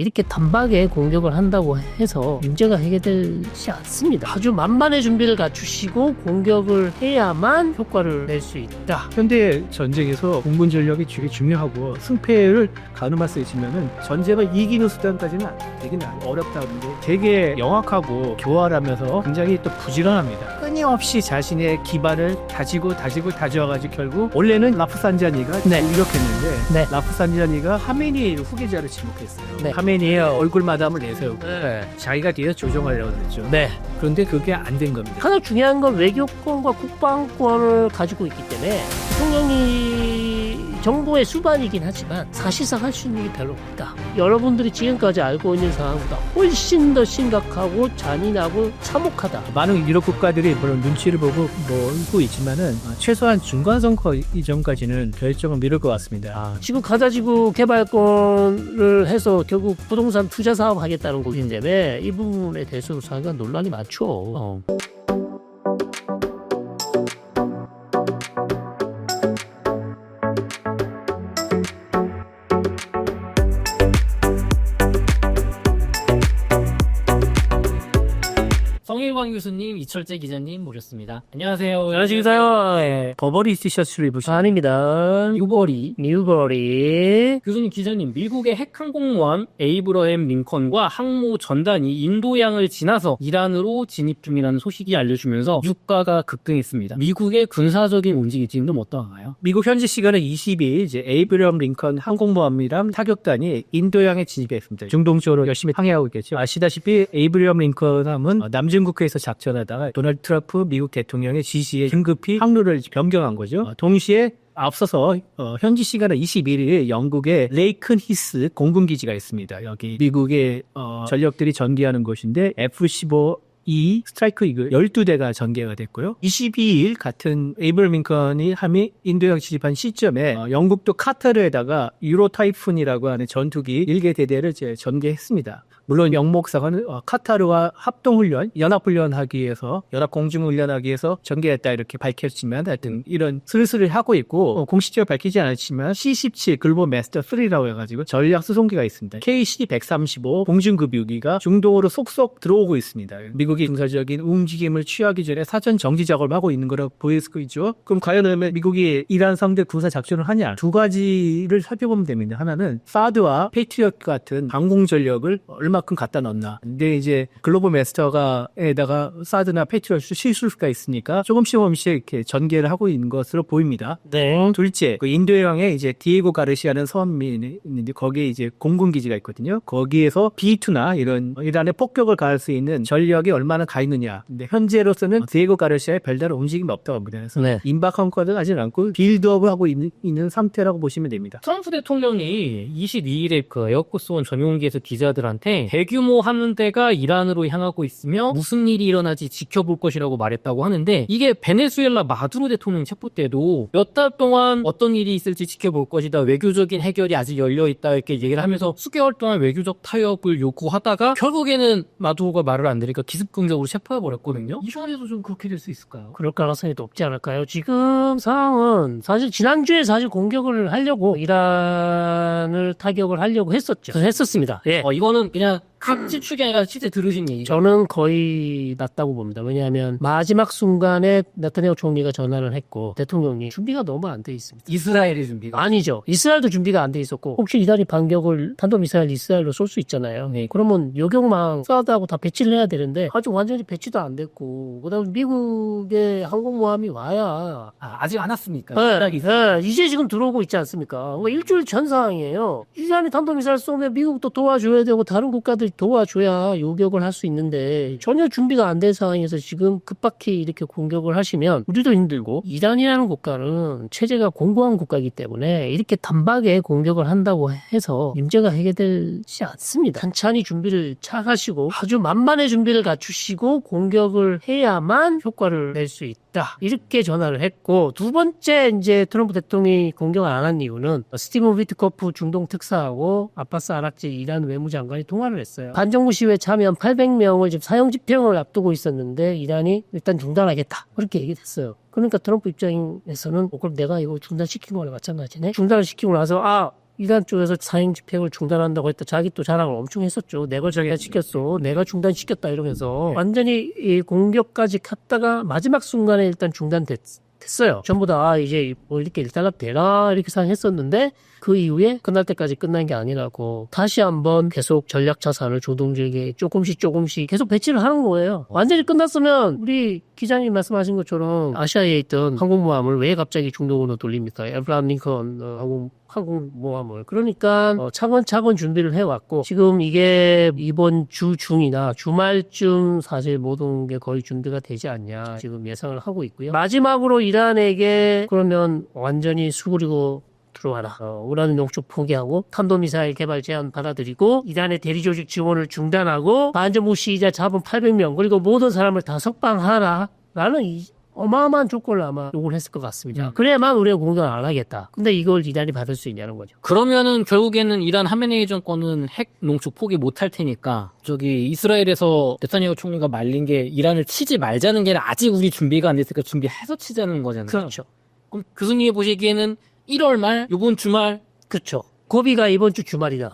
이렇게 단박에 공격을 한다고 해서 문제가 해결되지 않습니다. 아주 만반의 준비를 갖추시고 공격을 해야만 효과를 낼 수 있다. 현대 전쟁에서 공군 전력이 되게 중요하고 승패를 가늠할 수 있으면은 전쟁을 이기는 수단까지는 되게 어렵다는데 되게 영악하고 교활하면서 굉장히 또 부지런합니다. 끊임없이 자신의 기반을 다져가지고 결국 원래는 라프산자니가 유력했는데 네. 라프산자니가 하메니의 후계자를 지목했어요. 네. 하메니의 얼굴 마담을 내세우고 네. 자기가 뒤에서 조종하려고 했죠. 네. 그런데 그게 안 된 겁니다. 가장 중요한 건 외교권과 국방권을 가지고 있기 때문에 대통령이 정부의 수반이긴 하지만 사실상 할 수 있는 게 별로 없다. 여러분들이 지금까지 알고 있는 상황보다 훨씬 더 심각하고 잔인하고 참혹하다. 많은 유럽 국가들이 물론 눈치를 보고 몰고 있지만은 최소한 중간 선거 이전까지는 결정을 미룰 것 같습니다. 지금 가자지구 개발권을 해서 결국 부동산 투자 사업 하겠다는 거기 때문에 이 부분에 대해서 상당히 논란이 많죠. 성일광 교수님, 이철재 기자님 모셨습니다. 안녕하세요. 안녕하십니까. 예. 버버리 티셔츠를 입으신 아닙니다. 뉴버리. 교수님, 기자님, 미국의 핵항공모함 에이브러햄 링컨과 항모 전단이 인도양을 지나서 이란으로 진입 중이라는 소식이 알려주면서 유가가 급등했습니다. 미국의 군사적인 움직임 지금 좀 어떠한가요? 미국 현지 시간은 22일 이제 에이브러햄 링컨 항공모함이랑 타격단이 인도양에 진입했습니다. 중동 쪽으로 열심히 항해하고 있겠죠. 아시다시피 에이브러햄 링컨 함은 남중국해에서 작전하다가 도널드 트럼프 미국 대통령의 지시에 긴급히 항로를 변경한 거죠. 동시에 앞서서 현지 시간은 21일 영국의 레이큰 히스 공군기지가 있습니다. 여기 미국의 전력들이 전개하는 곳인데 F-15E 스트라이크 이글 12대가 전개가 됐고요. 22일 같은 에이브러햄 링컨이 함이 인도양 진입한 시점에 영국도 카타르에다가 유로 타이푼이라고 하는 전투기 1개 대대를 전개했습니다. 물론 영목사관은 카타르와 합동훈련, 연합훈련하기 위해서, 연합공중훈련하기 위해서 전개했다 이렇게 밝혔지만 하여튼 이런 슬슬을 하고 있고 공식적으로 밝히지 않았지만 C-17 글로벌 마스터 3라고 해가지고 전략 수송기가 있습니다. KC-135 공중급유기가 중동으로 속속 들어오고 있습니다. 미국이 군사적인 움직임을 취하기 전에 사전 정지 작업을 하고 있는 거라고 보여지고 있죠. 그럼 과연 미국이 이란 상대 군사 작전을 하냐? 두 가지를 살펴보면 됩니다. 하나는 사드와 페이트리엇 같은 항공 전력을 얼마큼 갖다 넣나. 근데 이제 글로벌 마스터가에다가 사드나 페이트리엇을 실을 수가 있으니까 조금씩 이렇게 전개를 하고 있는 것으로 보입니다. 네. 둘째, 그 인도양에 이제 디에고 가르시아는 섬이 있는데 거기에 이제 공군기지가 있거든요. 거기에서 B2나 이런 이란에 폭격을 가할 수 있는 전력이 얼마나 가 있느냐. 근데 현재로서는 디에고 가르시아에 별다른 움직임이 없다고 합니다. 그래서 네. 임박한 것은 아직 않고 빌드업을 하고 있는 상태라고 보시면 됩니다. 트럼프 대통령이 22일에 그 에어포스원 전용기에서 기자들한테 대규모 함대가 이란으로 향하고 있으며 무슨 일이 일어나지 지켜볼 것이라고 말했다고 하는데 이게 베네수엘라 마두로 대통령 체포 때도 몇 달 동안 어떤 일이 있을지 지켜볼 것이다. 외교적인 해결이 아직 열려있다. 이렇게 얘기를 하면서 수개월 동안 외교적 타협을 요구하다가 결국에는 마두로가 말을 안 들으니까 기습공격으로 체포해버렸거든요. 이 상황에서 좀 그렇게 될 수 있을까요? 그럴 가능성이 높지 않을까요? 지금 상황은 사실 지난주에 공격을 하려고 이란을 타격을 하려고 했었습니다. 예. 이거는 그냥 각지 추기 아니라 실제 들으신 얘기죠. 저는 거의 낮다고 봅니다. 왜냐하면 마지막 순간에 네타냐후 총리가 전화를 했고 대통령이 준비가 너무 안 돼 있습니다. 이스라엘의 준비가 아니죠. 이스라엘도 준비가 안 돼 있었고 혹시 이란이 반격을 탄도미사일 이스라엘로 쏠 수 있잖아요. 네. 그러면 요격망 사드하고 다 배치를 해야 되는데 아직 완전히 배치도 안 됐고 그다음에 미국의 항공모함이 와야 아직 안 왔습니까? 이제 지금 들어오고 있지 않습니까? 일주일 전 상황이에요. 이란이 탄도미사일 쏘면 미국도 도와줘야 되고 다른 국가들 도와줘야 요격을 할 수 있는데 전혀 준비가 안 된 상황에서 지금 급박히 이렇게 공격을 하시면 우리도 힘들고 이란이라는 국가는 체제가 공고한 국가이기 때문에 이렇게 단박에 공격을 한다고 해서 문제가 해결되지 않습니다. 천천히 준비를 잘 하시고 아주 만반의 준비를 갖추시고 공격을 해야만 효과를 낼 수 있다. 이렇게 전화를 했고 두 번째 이제 트럼프 대통령이 공격을 안 한 이유는 스티븐 위트코프 중동 특사하고 아바스 아락지 이란 외무장관이 통화를 했어요. 반정부 시위에 참여한 800명을 지금 사형 집행을 앞두고 있었는데 이란이 일단 중단하겠다. 그렇게 얘기했어요. 그러니까 트럼프 입장에서는 그럼 내가 이거 중단시킨 거랑 마찬가지네. 중단을 시키고 나서 이란 쪽에서 사행 집행을 중단한다고 했다. 자기 또 자랑을 엄청 했었죠. 내가 자기가 시켰어. 내가 중단시켰다 이러면서 완전히 이 공격까지 갔다가 마지막 순간에 일단 중단됐어요. 전부 다 이제 뭐 이렇게 일단락 되나 이렇게 생각했었는데 그 이후에 끝날 때까지 끝난 게 아니라고 다시 한번 계속 전략 자산을 조동질게 조금씩 계속 배치를 하는 거예요. 완전히 끝났으면 우리 기자님 말씀하신 것처럼 아시아에 있던 항공모함을 왜 갑자기 중동으로 돌립니까? 에브라함 링컨 항공모함을. 그러니까 차근차근 준비를 해왔고 지금 이게 이번 주 중이나 주말쯤 사실 모든 게 거의 준비가 되지 않냐 지금 예상을 하고 있고요. 마지막으로 이란에게 그러면 완전히 수그리고 들어와라. 우라늄 농축 포기하고 탄도미사일 개발 제안 받아들이고 이란의 대리조직 지원을 중단하고 반전무 시위자 잡은 800명 그리고 모든 사람을 다 석방하라. 라는 이 어마어마한 조건을 아마 요구를 했을 것 같습니다. 그래야만 우리가 공격을 안 하겠다. 근데 이걸 이란이 받을 수 있냐는 거죠. 그러면은 결국에는 이란 하메네이 정권은 핵 농축 포기 못할 테니까 저기 이스라엘에서 네타냐후 총리가 말린 게 이란을 치지 말자는 게 아니라 아직 우리 준비가 안 됐으니까 준비해서 치자는 거잖아요. 그렇죠. 그럼 교수님이 보시기에는 1월 말, 요번 주말 그렇죠. 고비가 이번 주 주말이다.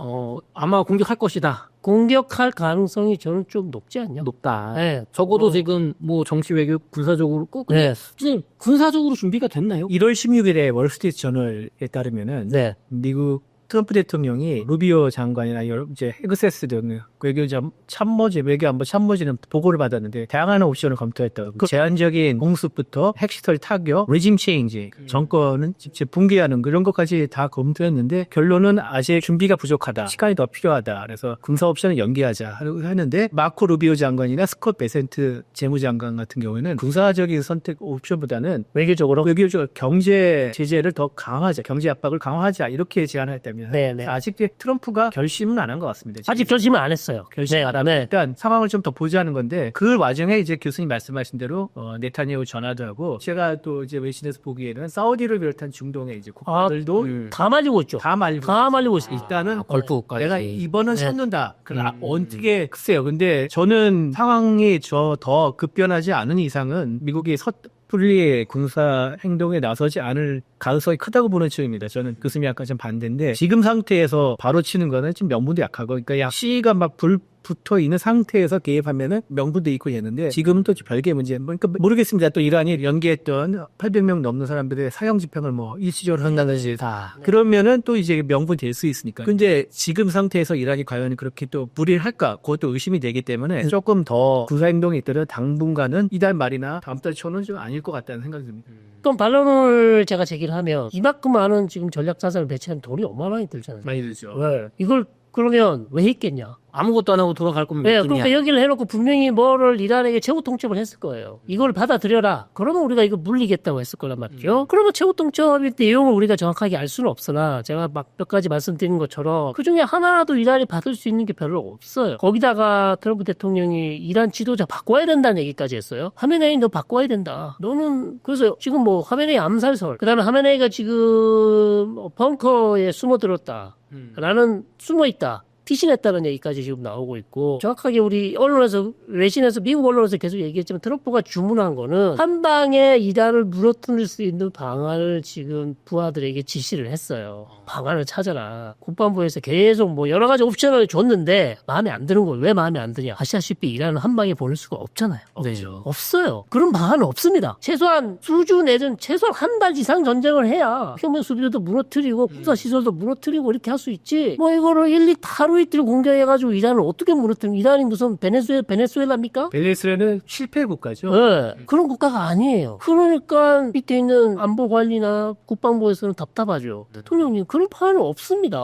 아마 공격할 것이다. 공격할 가능성이 저는 좀 높지 않냐? 높다. 네. 적어도 지금 뭐 정치 외교 군사적으로 꼭 네. 지금 군사적으로 준비가 됐나요? 1월 16일에 월스트리트 저널에 따르면은 네. 미국 트럼프 대통령이 루비오 장관이나 이제 헤그세스 등 외교안보 참모진은 보고를 받았는데 다양한 옵션을 검토했다고. 제한적인 공습부터 핵시설 타격, 레짐 체인지, 정권은 직접 붕괴하는 그런 것까지 다 검토했는데 결론은 아직 준비가 부족하다. 시간이 더 필요하다. 그래서 군사 옵션을 연기하자 하는데 마코 루비오 장관이나 스콧 베센트 재무장관 같은 경우에는 군사적인 선택 옵션보다는 외교적으로 경제 제재를 더 강화하자. 경제 압박을 강화하자. 이렇게 제안했다면 네. 아직 트럼프가 결심은 안 한 것 같습니다. 아직 결심을 안 했어요. 결심 안 하면 일단 상황을 좀 더 보자는 건데 그 와중에 이제 교수님 말씀하신 대로 네타냐후 전화도 하고 제가 또 이제 외신에서 보기에는 사우디를 비롯한 중동의 이제 국가들도 다 말리고 있죠. 다 말리고 있어요. 일단은 걸프까지. 내가 이번은 네. 찾는다. 그러나 어떻게 글쎄요. 근데 저는 상황이 더 급변하지 않은 이상은 미국이 섣불리 군사 행동에 나서지 않을 가능성이 크다고 보는 측입니다. 저는 교수님이 아까 좀 반대인데 지금 상태에서 바로 치는 거는 좀 명분도 약하고 그러니까 시위가 막 붙어 있는 상태에서 개입하면은 명분도 있고 했는데 지금은 또 별개의 문제. 그러니까 모르겠습니다. 또 이란이 연기했던 800명 넘는 사람들의 사형 집행을 뭐 일시적으로 한다든지 다 그러면은 또 이제 명분이 될 수 있으니까. 근데 지금 상태에서 이란이 과연 그렇게 또 무리를 할까? 그것도 의심이 되기 때문에 조금 더 군사 행동이 있더라도 당분간은 이달 말이나 다음 달 초는 좀 아닐 것 같다는 생각이 듭니다. 그럼 반론을 제가 제기를 하면 이만큼 많은 지금 전략 자산을 배치하면 돈이 어마어마하게 들잖아요. 많이 들죠. 왜? 이걸 그러면 왜 했겠냐? 아무것도 안 하고 돌아갈 거면 네, 몇 그러니까 분이야. 여기를 해놓고 분명히 뭐를 이란에게 최후 통첩을 했을 거예요. 이걸 받아들여라. 그러면 우리가 이거 물리겠다고 했을 거란 말이죠. 그러면 최후 통첩의 내용을 우리가 정확하게 알 수는 없으나 제가 막 몇 가지 말씀드린 것처럼 그중에 하나라도 이란이 받을 수 있는 게 별로 없어요. 거기다가 트럼프 대통령이 이란 지도자 바꿔야 된다는 얘기까지 했어요. 하메네이 너 바꿔야 된다. 너는 그래서 지금 뭐 하메네이 암살설 그다음에 하메네이가 지금 벙커에 숨어들었다. 라는 숨어있다. 피신했다는 얘기까지 지금 나오고 있고 정확하게 우리 언론에서 외신에서 미국 언론에서 계속 얘기했지만 트럼프가 주문한 거는 한 방에 이란을 무너뜨릴 수 있는 방안을 지금 부하들에게 지시를 했어요. 방안을 찾아라. 국방부에서 계속 뭐 여러 가지 옵션을 줬는데 마음에 안 드는 걸 왜 마음에 안 드냐. 아시다시피 이란은 한 방에 보낼 수가 없잖아요. 없죠. 없어요. 그런 방안은 없습니다. 최소한 수주 내전 최소한 한 달 이상 전쟁을 해야 평면 수비도 무너뜨리고 군사 시설도 무너뜨리고 이렇게 할 수 있지. 뭐 이거를 하루 이틀 공격해가지고 이란을 어떻게 무너뜨리면 이란이 무슨 베네수엘라입니까? 베네수엘은 실패 국가죠. 네, 그런 국가가 아니에요. 그러니까 밑에 있는 안보관리나 국방부에서는 답답하죠. 대통령님 그런 판은 없습니다.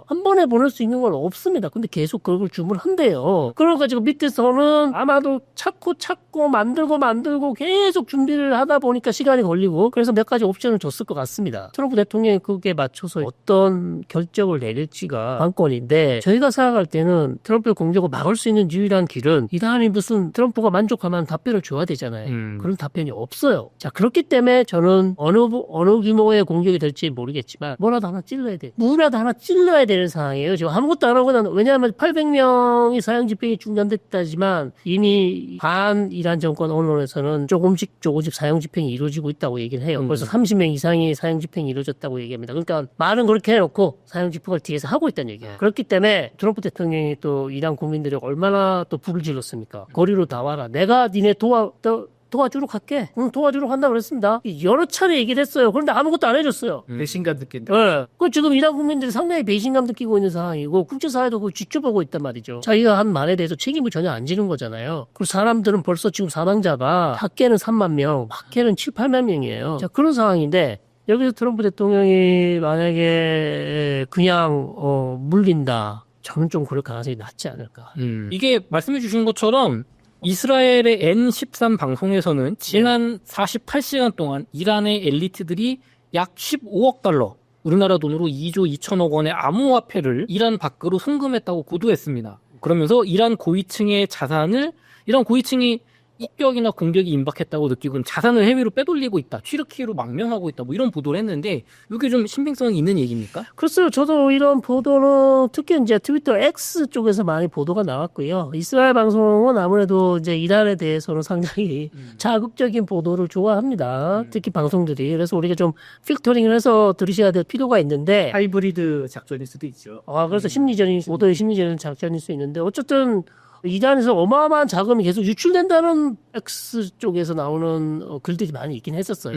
한 번에 보낼 수 있는 건 없습니다. 근데 계속 그걸 주문한대요. 그러니까 지금 밑에서는 아마도 찾고 만들고 계속 준비를 하다 보니까 시간이 걸리고 그래서 몇 가지 옵션을 줬을 것 같습니다. 트럼프 대통령이 그게 맞춰서 어떤 결정을 내릴지가 관건인데 저희가 저희가 생각할 때는 트럼프의 공격을 막을 수 있는 유일한 길은 이란이 무슨 트럼프가 만족하면 답변을 줘야 되잖아요. 그런 답변이 없어요. 자, 그렇기 때문에 저는 어느 규모의 공격이 될지 모르겠지만 뭐라도 하나 찔러야 돼. 뭐라도 하나 찔러야 되는 상황이에요. 지금 아무것도 안 하고 왜냐하면 800명이 사형 집행이 중단됐다지만 이미 반 이란 정권 언론에서는 조금씩 사형 집행이 이루어지고 있다고 얘기를 해요. 벌써 30명 이상이 사형 집행이 이루어졌다고 얘기합니다. 그러니까 말은 그렇게 해놓고 사형 집행을 뒤에서 하고 있다는 얘기예요. 그렇기 때문에 트럼프 대통령이 또 이란 국민들이 얼마나 또 불을 질렀습니까? 거리로 나와라. 내가 니네 도와주러 갈게. 도와주러 간다고 그랬습니다. 여러 차례 얘기를 했어요. 그런데 아무것도 안 해줬어요. 배신감 느낀다. 네. 그 지금 이란 국민들이 상당히 배신감 느끼고 있는 상황이고 국제사회도 그걸 지켜보고 있단 말이죠. 자기가 한 말에 대해서 책임을 전혀 안 지는 거잖아요. 그리고 사람들은 벌써 지금 사망자가 학계는 3만 명, 학계는 7, 8만 명이에요. 자, 그런 상황인데 여기서 트럼프 대통령이 만약에 그냥 물린다. 저는 좀 그럴 가능성이 낮지 않을까. 이게 말씀해 주신 것처럼 이스라엘의 N13 방송에서는 지난 48시간 동안 이란의 엘리트들이 약 15억 달러, 우리나라 돈으로 2조 2천억 원의 암호화폐를 이란 밖으로 송금했다고 보도했습니다. 그러면서 이란 고위층의 입격이나 공격이 임박했다고 느끼고 자산을 해외로 빼돌리고 있다, 튀르키예로 망명하고 있다, 뭐 이런 보도를 했는데 이게 좀 신빙성이 있는 얘기입니까? 글쎄요, 저도 이런 보도는 특히 이제 트위터 X 쪽에서 많이 보도가 나왔고요. 이스라엘 방송은 아무래도 이제 이란에 대해서는 상당히 자극적인 보도를 좋아합니다. 특히 방송들이. 그래서 우리가 좀 필터링을 해서 들으셔야 될 필요가 있는데. 하이브리드 작전일 수도 있죠. 그래서 보도의 심리전인 작전일 수 있는데 어쨌든 이란에서 어마어마한 자금이 계속 유출된다는 X 쪽에서 나오는 글들이 많이 있긴 했었어요.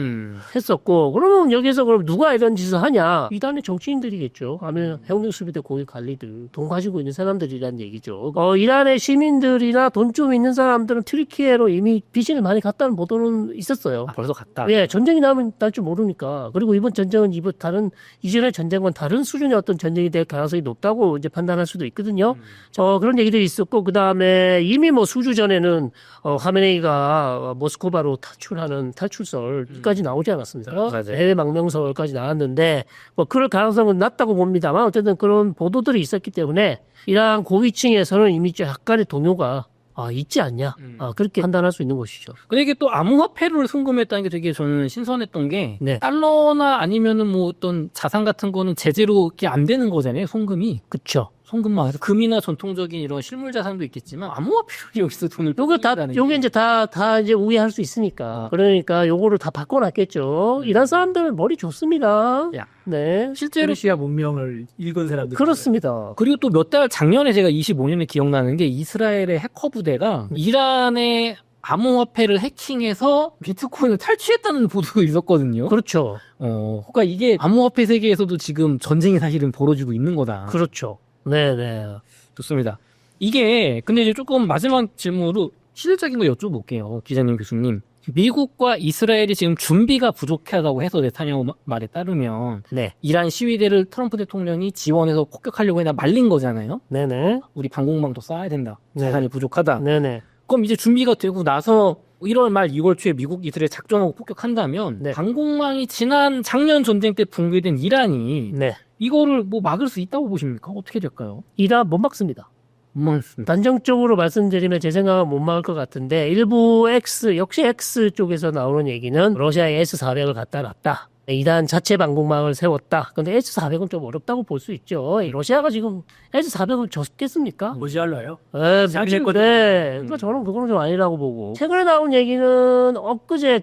했었고, 그러면 여기서 그럼 누가 이런 짓을 하냐? 이란의 정치인들이겠죠. 아니면 해운수비대 고위 관리들, 돈 가지고 있는 사람들이란 얘기죠. 이란의 시민들이나 돈 좀 있는 사람들은 튀르키예로 이미 빚을 많이 갔다는 보도는 있었어요. 벌써 갔다. 예, 전쟁이 나면 날 줄 모르니까. 그리고 이번 전쟁은 이전의 전쟁과는 다른 수준의 어떤 전쟁이 될 가능성이 높다고 이제 판단할 수도 있거든요. 그런 얘기들이 있었고, 그다음에 이미 수주 전에는 하메네이가 모스크바로 탈출하는 탈출설까지 나오지 않았습니까? 맞아요. 해외 망명설까지 나왔는데 그럴 가능성은 낮다고 봅니다만 어쨌든 그런 보도들이 있었기 때문에 이란 고위층에서는 이미 약간의 동요가 있지 않냐. 그렇게 판단할 수 있는 것이죠. 근데 이게 또 암호화폐를 송금했다는 게 되게 저는 신선했던 게 네. 달러나 아니면은 뭐 어떤 자산 같은 거는 제재로 이렇게 안 되는 거잖아요. 송금이. 그렇죠. 송금만 해서 금이나 전통적인 이런 실물 자산도 있겠지만 암호화폐로 여기서 돈을 요게 이제 다 이제 우회할 수 있으니까. 그러니까 요거를 다 바꿔놨겠죠. 이란 사람들은 머리 좋습니다. 야. 네. 실제로 페르시아 문명을 읽은 사람들. 그렇습니다. 그리고 또 작년에 제가 25년에 기억나는 게 이스라엘의 해커 부대가 이란의 암호화폐를 해킹해서 비트코인을 탈취했다는 보도가 있었거든요. 그렇죠. 그러니까 이게 암호화폐 세계에서도 지금 전쟁이 사실은 벌어지고 있는 거다. 그렇죠. 네네. 좋습니다. 이게 근데 이제 조금 마지막 질문으로 실질적인 거 여쭤볼게요. 기자님, 교수님. 미국과 이스라엘이 지금 준비가 부족하다고 해서 네타냐후 말에 따르면 네. 이란 시위대를 트럼프 대통령이 지원해서 폭격하려고 해나 말린 거잖아요. 네네. 우리 방공망도 쌓아야 된다. 네. 자산이 부족하다. 네네. 그럼 이제 준비가 되고 나서 1월 말 2월 초에 미국 이스라엘 작전하고 폭격한다면 네. 방공망이 작년 전쟁 때 붕괴된 이란이 네. 이거를 막을 수 있다고 보십니까? 어떻게 될까요? 이란 못 막습니다. 못 막습니다. 단정적으로 말씀드리면 제 생각은 못 막을 것 같은데 일부 역시 X 쪽에서 나오는 얘기는 러시아에 S-400을 갖다 놨다. 이란 자체 방공망을 세웠다. 근데 S-400은 좀 어렵다고 볼 수 있죠. 러시아가 지금 S-400을 줬겠습니까? 뭐지할라요? 그러니까 저는 그건 좀 아니라고 보고. 최근에 나온 얘기는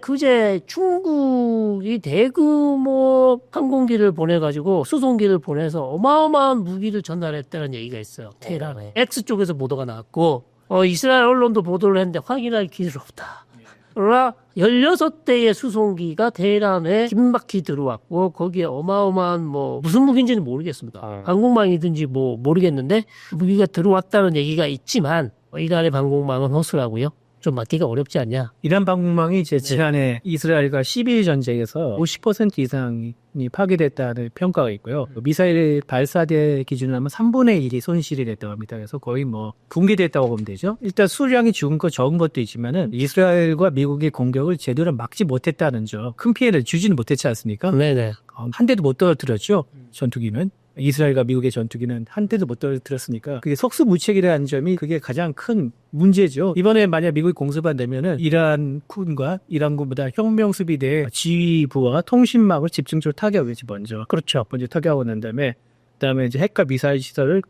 그제 중국이 대규모 항공기를 보내가지고 수송기를 보내서 어마어마한 무기를 전달했다는 얘기가 있어요. 테헤란에. X 쪽에서 보도가 나왔고, 이스라엘 언론도 보도를 했는데 확인할 길은 없다. 그러나 16대의 수송기가 테헤란에 긴박히 들어왔고 거기에 어마어마한 무슨 무기인지는 모르겠습니다. 방공망이든지 모르겠는데 무기가 들어왔다는 얘기가 있지만 이란의 방공망은 허술하고요. 좀 막기가 어렵지 않냐. 이란 방공망이 지난해 이스라엘과 12일 전쟁에서 50% 이상이 파괴됐다는 평가가 있고요. 미사일 발사대 기준으로 하면 3분의 1이 손실이 됐다고 합니다. 그래서 거의 붕괴됐다고 보면 되죠. 일단 수량이 적은 것도 있지만은 이스라엘과 미국의 공격을 제대로 막지 못했다는 점, 큰 피해를 주지는 못했지 않습니까? 네네. 한 대도 못 떨어뜨렸죠. 전투기는. 이스라엘과 미국의 전투기는 한 대도 못 떨어뜨렸으니까 그게 속수무책이라는 점이 그게 가장 큰 문제죠. 이번에 만약 미국이 공습한다면은 이란군과 이란군보다 혁명수비대 지휘부와 통신망을 집중적으로 타격하겠지 먼저. 그렇죠. 먼저 타격하고 난 그다음에 이제 핵과 미사일 시설을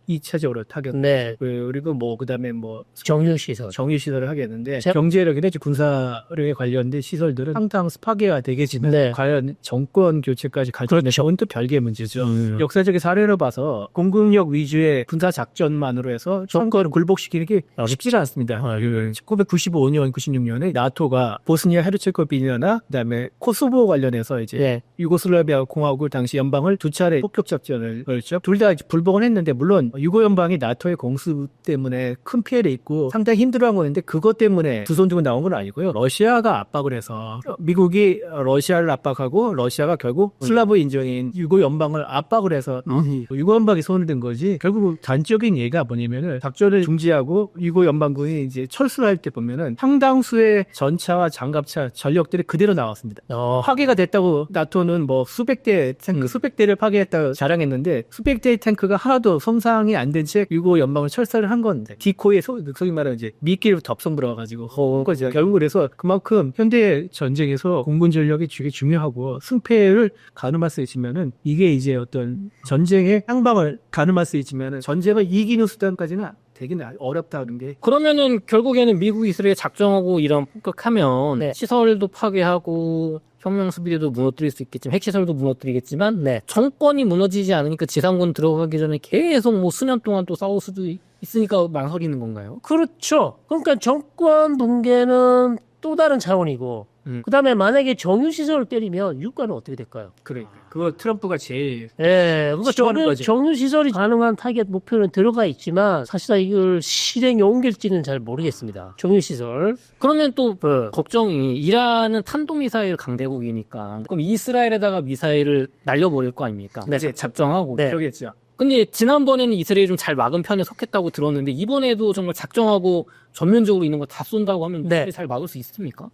2차적으로 타격. 네. 그리고 그다음에 정유시설. 정유 시설을 하겠는데 제- 경제력이나 군사력에 관련된 시설들은 상당 파괴가 되겠지만 네. 과연 정권 교체까지 갈 거냐 저건 또 별개의 문제죠. 역사적인 사례로 봐서 공군력 위주의 군사 작전만으로 해서 정권을 굴복시키는 게 쉽지 않습니다. 1995년, 96년에 나토가 보스니아 헤르체고비나나 그다음에 코소보 관련해서 이제 네. 유고슬라비아 공화국 당시 연방을 두 차례 폭격 작전을 벌였죠. 둘 다 불복은 했는데 물론 유고 연방이 나토의 공습 때문에 큰 피해를 입고 상당히 힘들어한 거였는데 그것 때문에 두 손 들고 나온 건 아니고요. 러시아가 압박을 해서 미국이 러시아를 압박하고 러시아가 결국 슬라브 인정인 유고 연방을 압박을 해서 유고 연방이 손을 든 거지. 결국 단적인 예가 뭐냐면은 작전을 중지하고 유고 연방군이 이제 철수를 할 때 보면은 상당수의 전차와 장갑차 전력들이 그대로 나왔습니다. 파괴가 됐다고 나토는 수백 대 탱크, 수백 대를 파괴했다고 자랑했는데 수백 대의 탱크가 하나도 손상이 안 된 채 유고 연방을 철사를 한 건데 디코에 소위 말하면 이제 미끼를 덮성 들어가가지고 거죠. 결국 그래서 그만큼 현대 전쟁에서 공군 전력이 되게 중요하고 승패를 가늠할 수 있으면은 이게 이제 어떤 전쟁의 향방을 가늠할 수 있으면은 전쟁을 이기는 수단까지는 되게 어렵다는 게. 그러면은 결국에는 미국, 이스라엘 작정하고 이런 폭격하면 네. 시설도 파괴하고 혁명 수비대도 무너뜨릴 수 있겠지만 핵시설도 무너뜨리겠지만 네. 정권이 무너지지 않으니까 지상군 들어가기 전에 계속 수년 동안 또 싸울 수도 있으니까 망설이는 건가요? 그렇죠. 그러니까 정권 붕괴는 또 다른 차원이고 그다음에 만약에 정유시설을 때리면 유가는 어떻게 될까요? 그러니까 그거 트럼프가 제일 그러니까 시도하는 거지. 정유시설이 가능한 타겟 목표는 들어가 있지만 사실상 이걸 실행에 옮길지는 잘 모르겠습니다. 정유시설. 그러면 또 걱정이 이란은 탄도미사일 강대국이니까 그럼 이스라엘에다가 미사일을 날려버릴 거 아닙니까? 네. 이제 작정하고. 네. 그러겠죠. 근데 지난번에는 이스라엘이 좀 잘 막은 편에 속했다고 들었는데 이번에도 정말 작정하고 전면적으로 있는 거 다 쏜다고 하면 네. 이스라엘이 잘 막을 수 있습니까?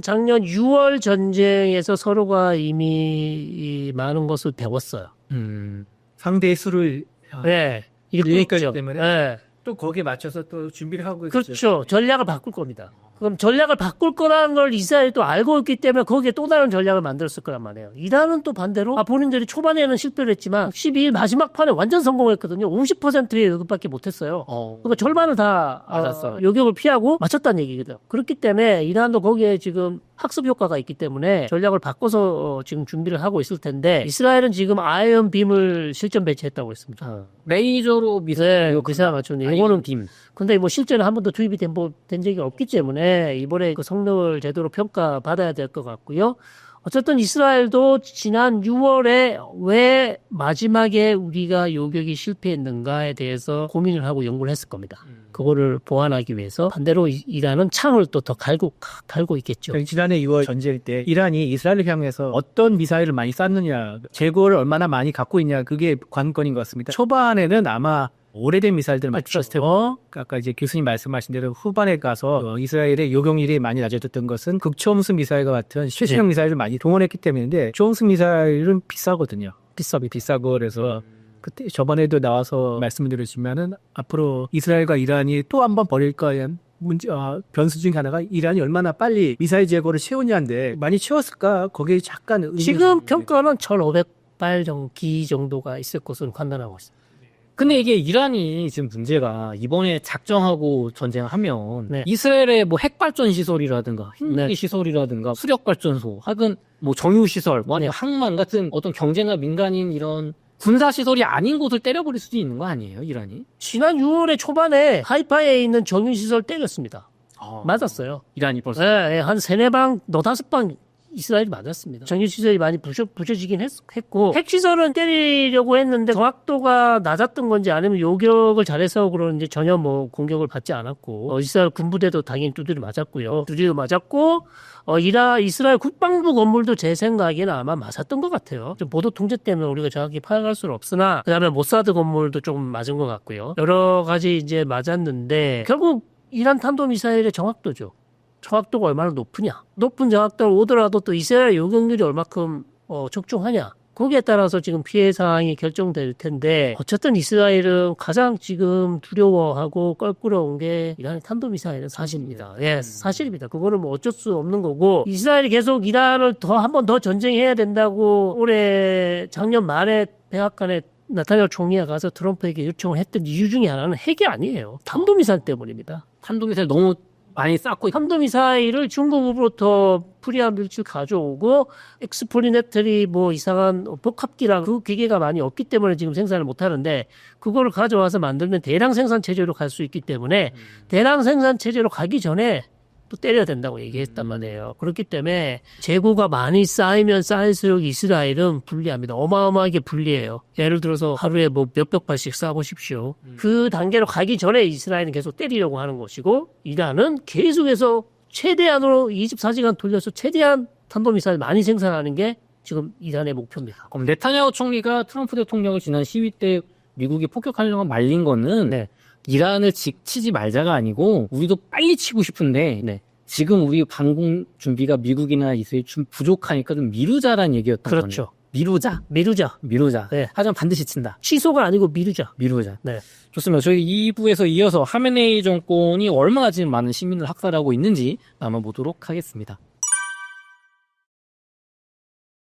작년 6월 전쟁에서 서로가 이미 많은 것을 배웠어요. 상대의 수를 네. 이게 여기까지 있죠. 때문에 네. 또 거기에 맞춰서 또 준비를 하고 있죠. 그렇죠. 전략을 바꿀 겁니다. 그럼 전략을 바꿀 거라는 걸 이스라엘이 또 알고 있기 때문에 거기에 또 다른 전략을 만들었을 거란 말이에요. 이란은 또 반대로 본인들이 초반에는 실패를 했지만 12일 마지막 판에 완전 성공했거든요. 50%의 요격밖에 못했어요. 그러니까 절반을 다 맞았어요. 요격을 피하고 맞췄다는 얘기거든요. 그렇기 때문에 이란도 거기에 지금 학습 효과가 있기 때문에 전략을 바꿔서 지금 준비를 하고 있을 텐데 이스라엘은 지금 아이언 빔을 실전 배치했다고 했습니다. 레이저로 미사일 미사일 맞추는 이거는 빔. 근데 실제는 한 번도 투입이 된 적이 없기 때문에 이번에 그 성능을 제대로 평가받아야 될 것 같고요. 어쨌든 이스라엘도 지난 6월에 왜 마지막에 우리가 요격이 실패했는가에 대해서 고민을 하고 연구를 했을 겁니다. 그거를 보완하기 위해서 반대로 이란은 창을 또 더 갈고 있겠죠. 지난해 2월 전쟁 때 이란이 이스라엘을 향해서 어떤 미사일을 많이 쐈느냐, 재고를 얼마나 많이 갖고 있냐, 그게 관건인 것 같습니다. 초반에는 아마 오래된 미사일들 많이 쐈을 테고 아까 이제 교수님 말씀하신 대로 후반에 가서 이스라엘의 요격률이 많이 낮아졌던 것은 극초음속 미사일과 같은 최신형 미사일을 많이 동원했기 때문인데 초음속 미사일은 비싸거든요. 비싸고 그래서 그때 저번에도 나와서 말씀을 드렸지만은 앞으로 이스라엘과 이란이 또 한 번 벌일까에 변수 중에 하나가 이란이 얼마나 빨리 미사일 재고를 채우냐인데 많이 채웠을까? 거기에 잠깐 지금 평가는 1,500발 기 정도가 있을 것으로 판단하고 있습니다. 근데 이게 이란이 지금 문제가 이번에 작정하고 전쟁하면 네. 이스라엘의 핵발전 시설이라든가 핵무기 네. 시설이라든가 수력발전소 하여간 정유시설 아니면 항만 같은 어떤 경제나 민간인 이런 군사시설이 아닌 곳을 때려버릴 수도 있는 거 아니에요 이란이? 지난 6월에 초반에 하이파에 있는 정유시설 때렸습니다. 맞았어요. 이란이 벌써 네, 한 3-4방, 5-5방 이스라엘이 맞았습니다. 정유시설이 많이 부셔지긴 했고 핵시설은 때리려고 했는데 정확도가 낮았던 건지 아니면 요격을 잘해서 그런지 전혀 공격을 받지 않았고 이스라엘 군부대도 당연히 두드려 맞았고요. 두드려 맞았고 이스라엘 국방부 건물도 제 생각에는 아마 맞았던 것 같아요. 좀 보도 통제 때문에 우리가 정확히 파악할 수는 없으나 그다음에 모사드 건물도 조금 맞은 것 같고요. 여러 가지 이제 맞았는데 결국 이란 탄도미사일의 정확도죠. 정확도가 얼마나 높으냐. 높은 정확도를 오더라도 또 이스라엘 요격률이 얼마큼 적중하냐. 거기에 따라서 지금 피해 사항이 결정될 텐데 어쨌든 이스라엘은 가장 지금 두려워하고 껄끄러운 게 이란의 탄도미사일은 사실입니다. 예, 사실입니다. 그거는 뭐 어쩔 수 없는 거고 이스라엘이 계속 이란을 한 번 더 전쟁해야 된다고 올해 작년 말에 백악관에 나타냐후 총리가 가서 트럼프에게 요청을 했던 이유 중에 하나는 핵이 아니에요. 탄도미사일 때문입니다. 탄도미사일 너무 많이 쌓고 탄도미사일을 중국으로부터 프리한 물질 가져오고 엑스포리네틀이 뭐 이상한 복합기랑 그 기계가 많이 없기 때문에 지금 생산을 못 하는데 그거를 가져와서 만들면 대량 생산 체제로 갈 수 있기 때문에 대량 생산 체제로 가기 전에 또 때려야 된다고 얘기했단 말이에요. 그렇기 때문에 재고가 많이 쌓이면 쌓일수록 이스라엘은 불리합니다. 어마어마하게 불리해요. 예를 들어서 하루에 뭐 몇백 발씩 쏴보십시오. 그 단계로 가기 전에 이스라엘은 계속 때리려고 하는 것이고 이란은 계속해서 최대한으로 24시간 돌려서 최대한 탄도미사일 많이 생산하는 게 지금 이란의 목표입니다. 그럼 네타냐후 총리가 트럼프 대통령을 지난 시위 때 미국이 폭격하려고 말린 거는 네. 이란을 치지 말자가 아니고 우리도 빨리 치고 싶은데 네. 지금 우리 방공 준비가 미국이나 이스라엘 좀 부족하니까 좀 미루자라는 얘기였던 거네요. 그렇죠. 미루자. 네. 하지만 반드시 친다. 취소가 아니고 미루자. 네. 좋습니다. 저희 2부에서 이어서 하메네이 정권이 얼마나 지금 많은 시민을 학살하고 있는지 나눠보도록 하겠습니다.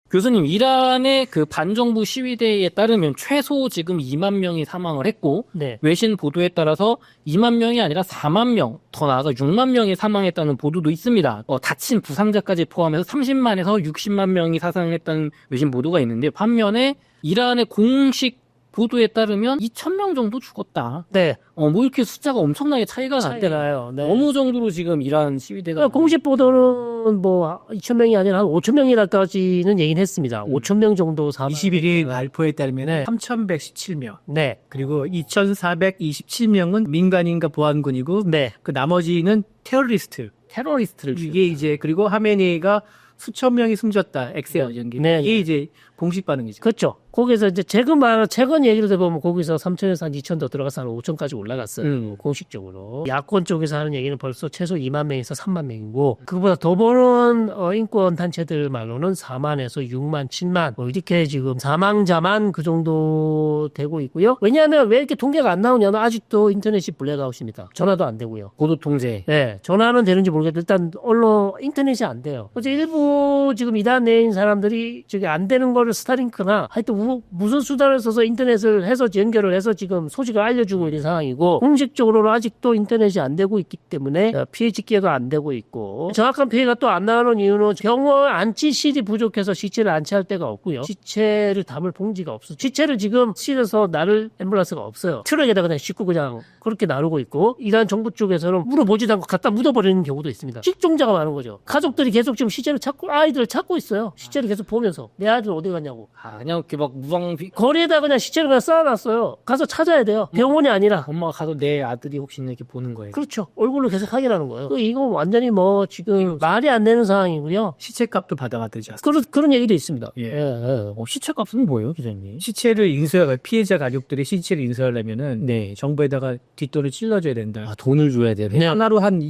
교수님, 이란의 그 반정부 시위대에 따르면 최소 지금 2만 명이 사망을 했고 네. 외신 보도에 따라서 2만 명이 아니라 4만 명, 더 나아가 6만 명이 사망했다는 보도도 있습니다. 다친 부상자까지 포함해서 30만에서 60만 명이 사상했다는 외신 보도가 있는데 반면에 이란의 공식 보도에 따르면 2,000명 정도 죽었다. 네. 뭐 이렇게 숫자가 엄청나게 차이가 차이가 났대요. 나요. 네. 어느 정도로 지금 이란 시위대가 공식 보도는 뭐 2,000명이 아니라 한 5,000명이라까지는 얘기는 했습니다. 5,000명 정도 사망. 21일 발표에 따르면 네. 3,117명. 네. 그리고 2,427명은 민간인과 보안군이고 네. 그 나머지는 테러리스트를 이게 이제 그리고 하메네이가 수천 명이 숨졌다. 엑세어 연기. 네. 이게 이제 공식 반응이죠. 그렇죠. 거기서 이제 최근 얘기를 들어보면 거기서 3,000에서 한 2,000 더 들어가서 한 5,000까지 올라갔어요. 공식적으로. 야권 쪽에서 하는 얘기는 벌써 최소 2만 명에서 3만 명이고 그거보다 더 보는 인권 단체들 말로는 4만에서 6만, 7만 뭐 이렇게 지금 사망자만 그 정도 되고 있고요. 왜냐하면 왜 이렇게 통계가 안 나오냐면 아직도 인터넷이 블랙아웃입니다. 전화도 안 되고요. 고도 통제. 네, 전화는 되는지 모르겠는데 일단 인터넷이 안 돼요. 그래서 일부 지금 이단 내인 사람들이 저기 안 되는 거를 스타링크나 하여튼 무슨 수단을 써서 인터넷을 해서 연결을 해서 지금 소식을 알려주고 있는 상황이고 공식적으로는 아직도 인터넷이 안 되고 있기 때문에 피해 집계가 안 되고 있고 정확한 피해가 또 안 나오는 이유는 병원 안치실이 부족해서 시체를 안치할 데가 없고요. 시체를 담을 봉지가 없어. 시체를 지금 실어서 나를 앰뷸런스가 없어요. 트럭에다 그냥 싣고 그냥 그렇게 나르고 있고 이란 정부 쪽에서는 물어보지도 않고 갖다 묻어버리는 경우도 있습니다. 실종자가 많은 거죠. 가족들이 계속 지금 시체를 찾고 아이들을 찾고 있어요. 시체를 계속 보면서 내 아이들 어디 갔냐고. 그냥 이렇게 막 무방비 거리에다 그냥 시체를 그냥 쌓아놨어요. 가서 찾아야 돼요. 병원이 아니라. 엄마가 가서 내 아들이 혹시 이렇게 보는 거예요. 그렇죠. 얼굴로 계속 확인하는 거예요. 이거 완전히 뭐 지금 말이 안 되는 상황이고요. 시체값도 받아야 되지 않습니까? 그런 얘기도 있습니다. 예. 시체값은 뭐예요, 기자님? 시체를 피해자 가족들이 시체를 인수하려면은 네. 정부에다가 뒷돈을 찔러줘야 된다. 돈을 줘야 돼요. 그냥 하나로 한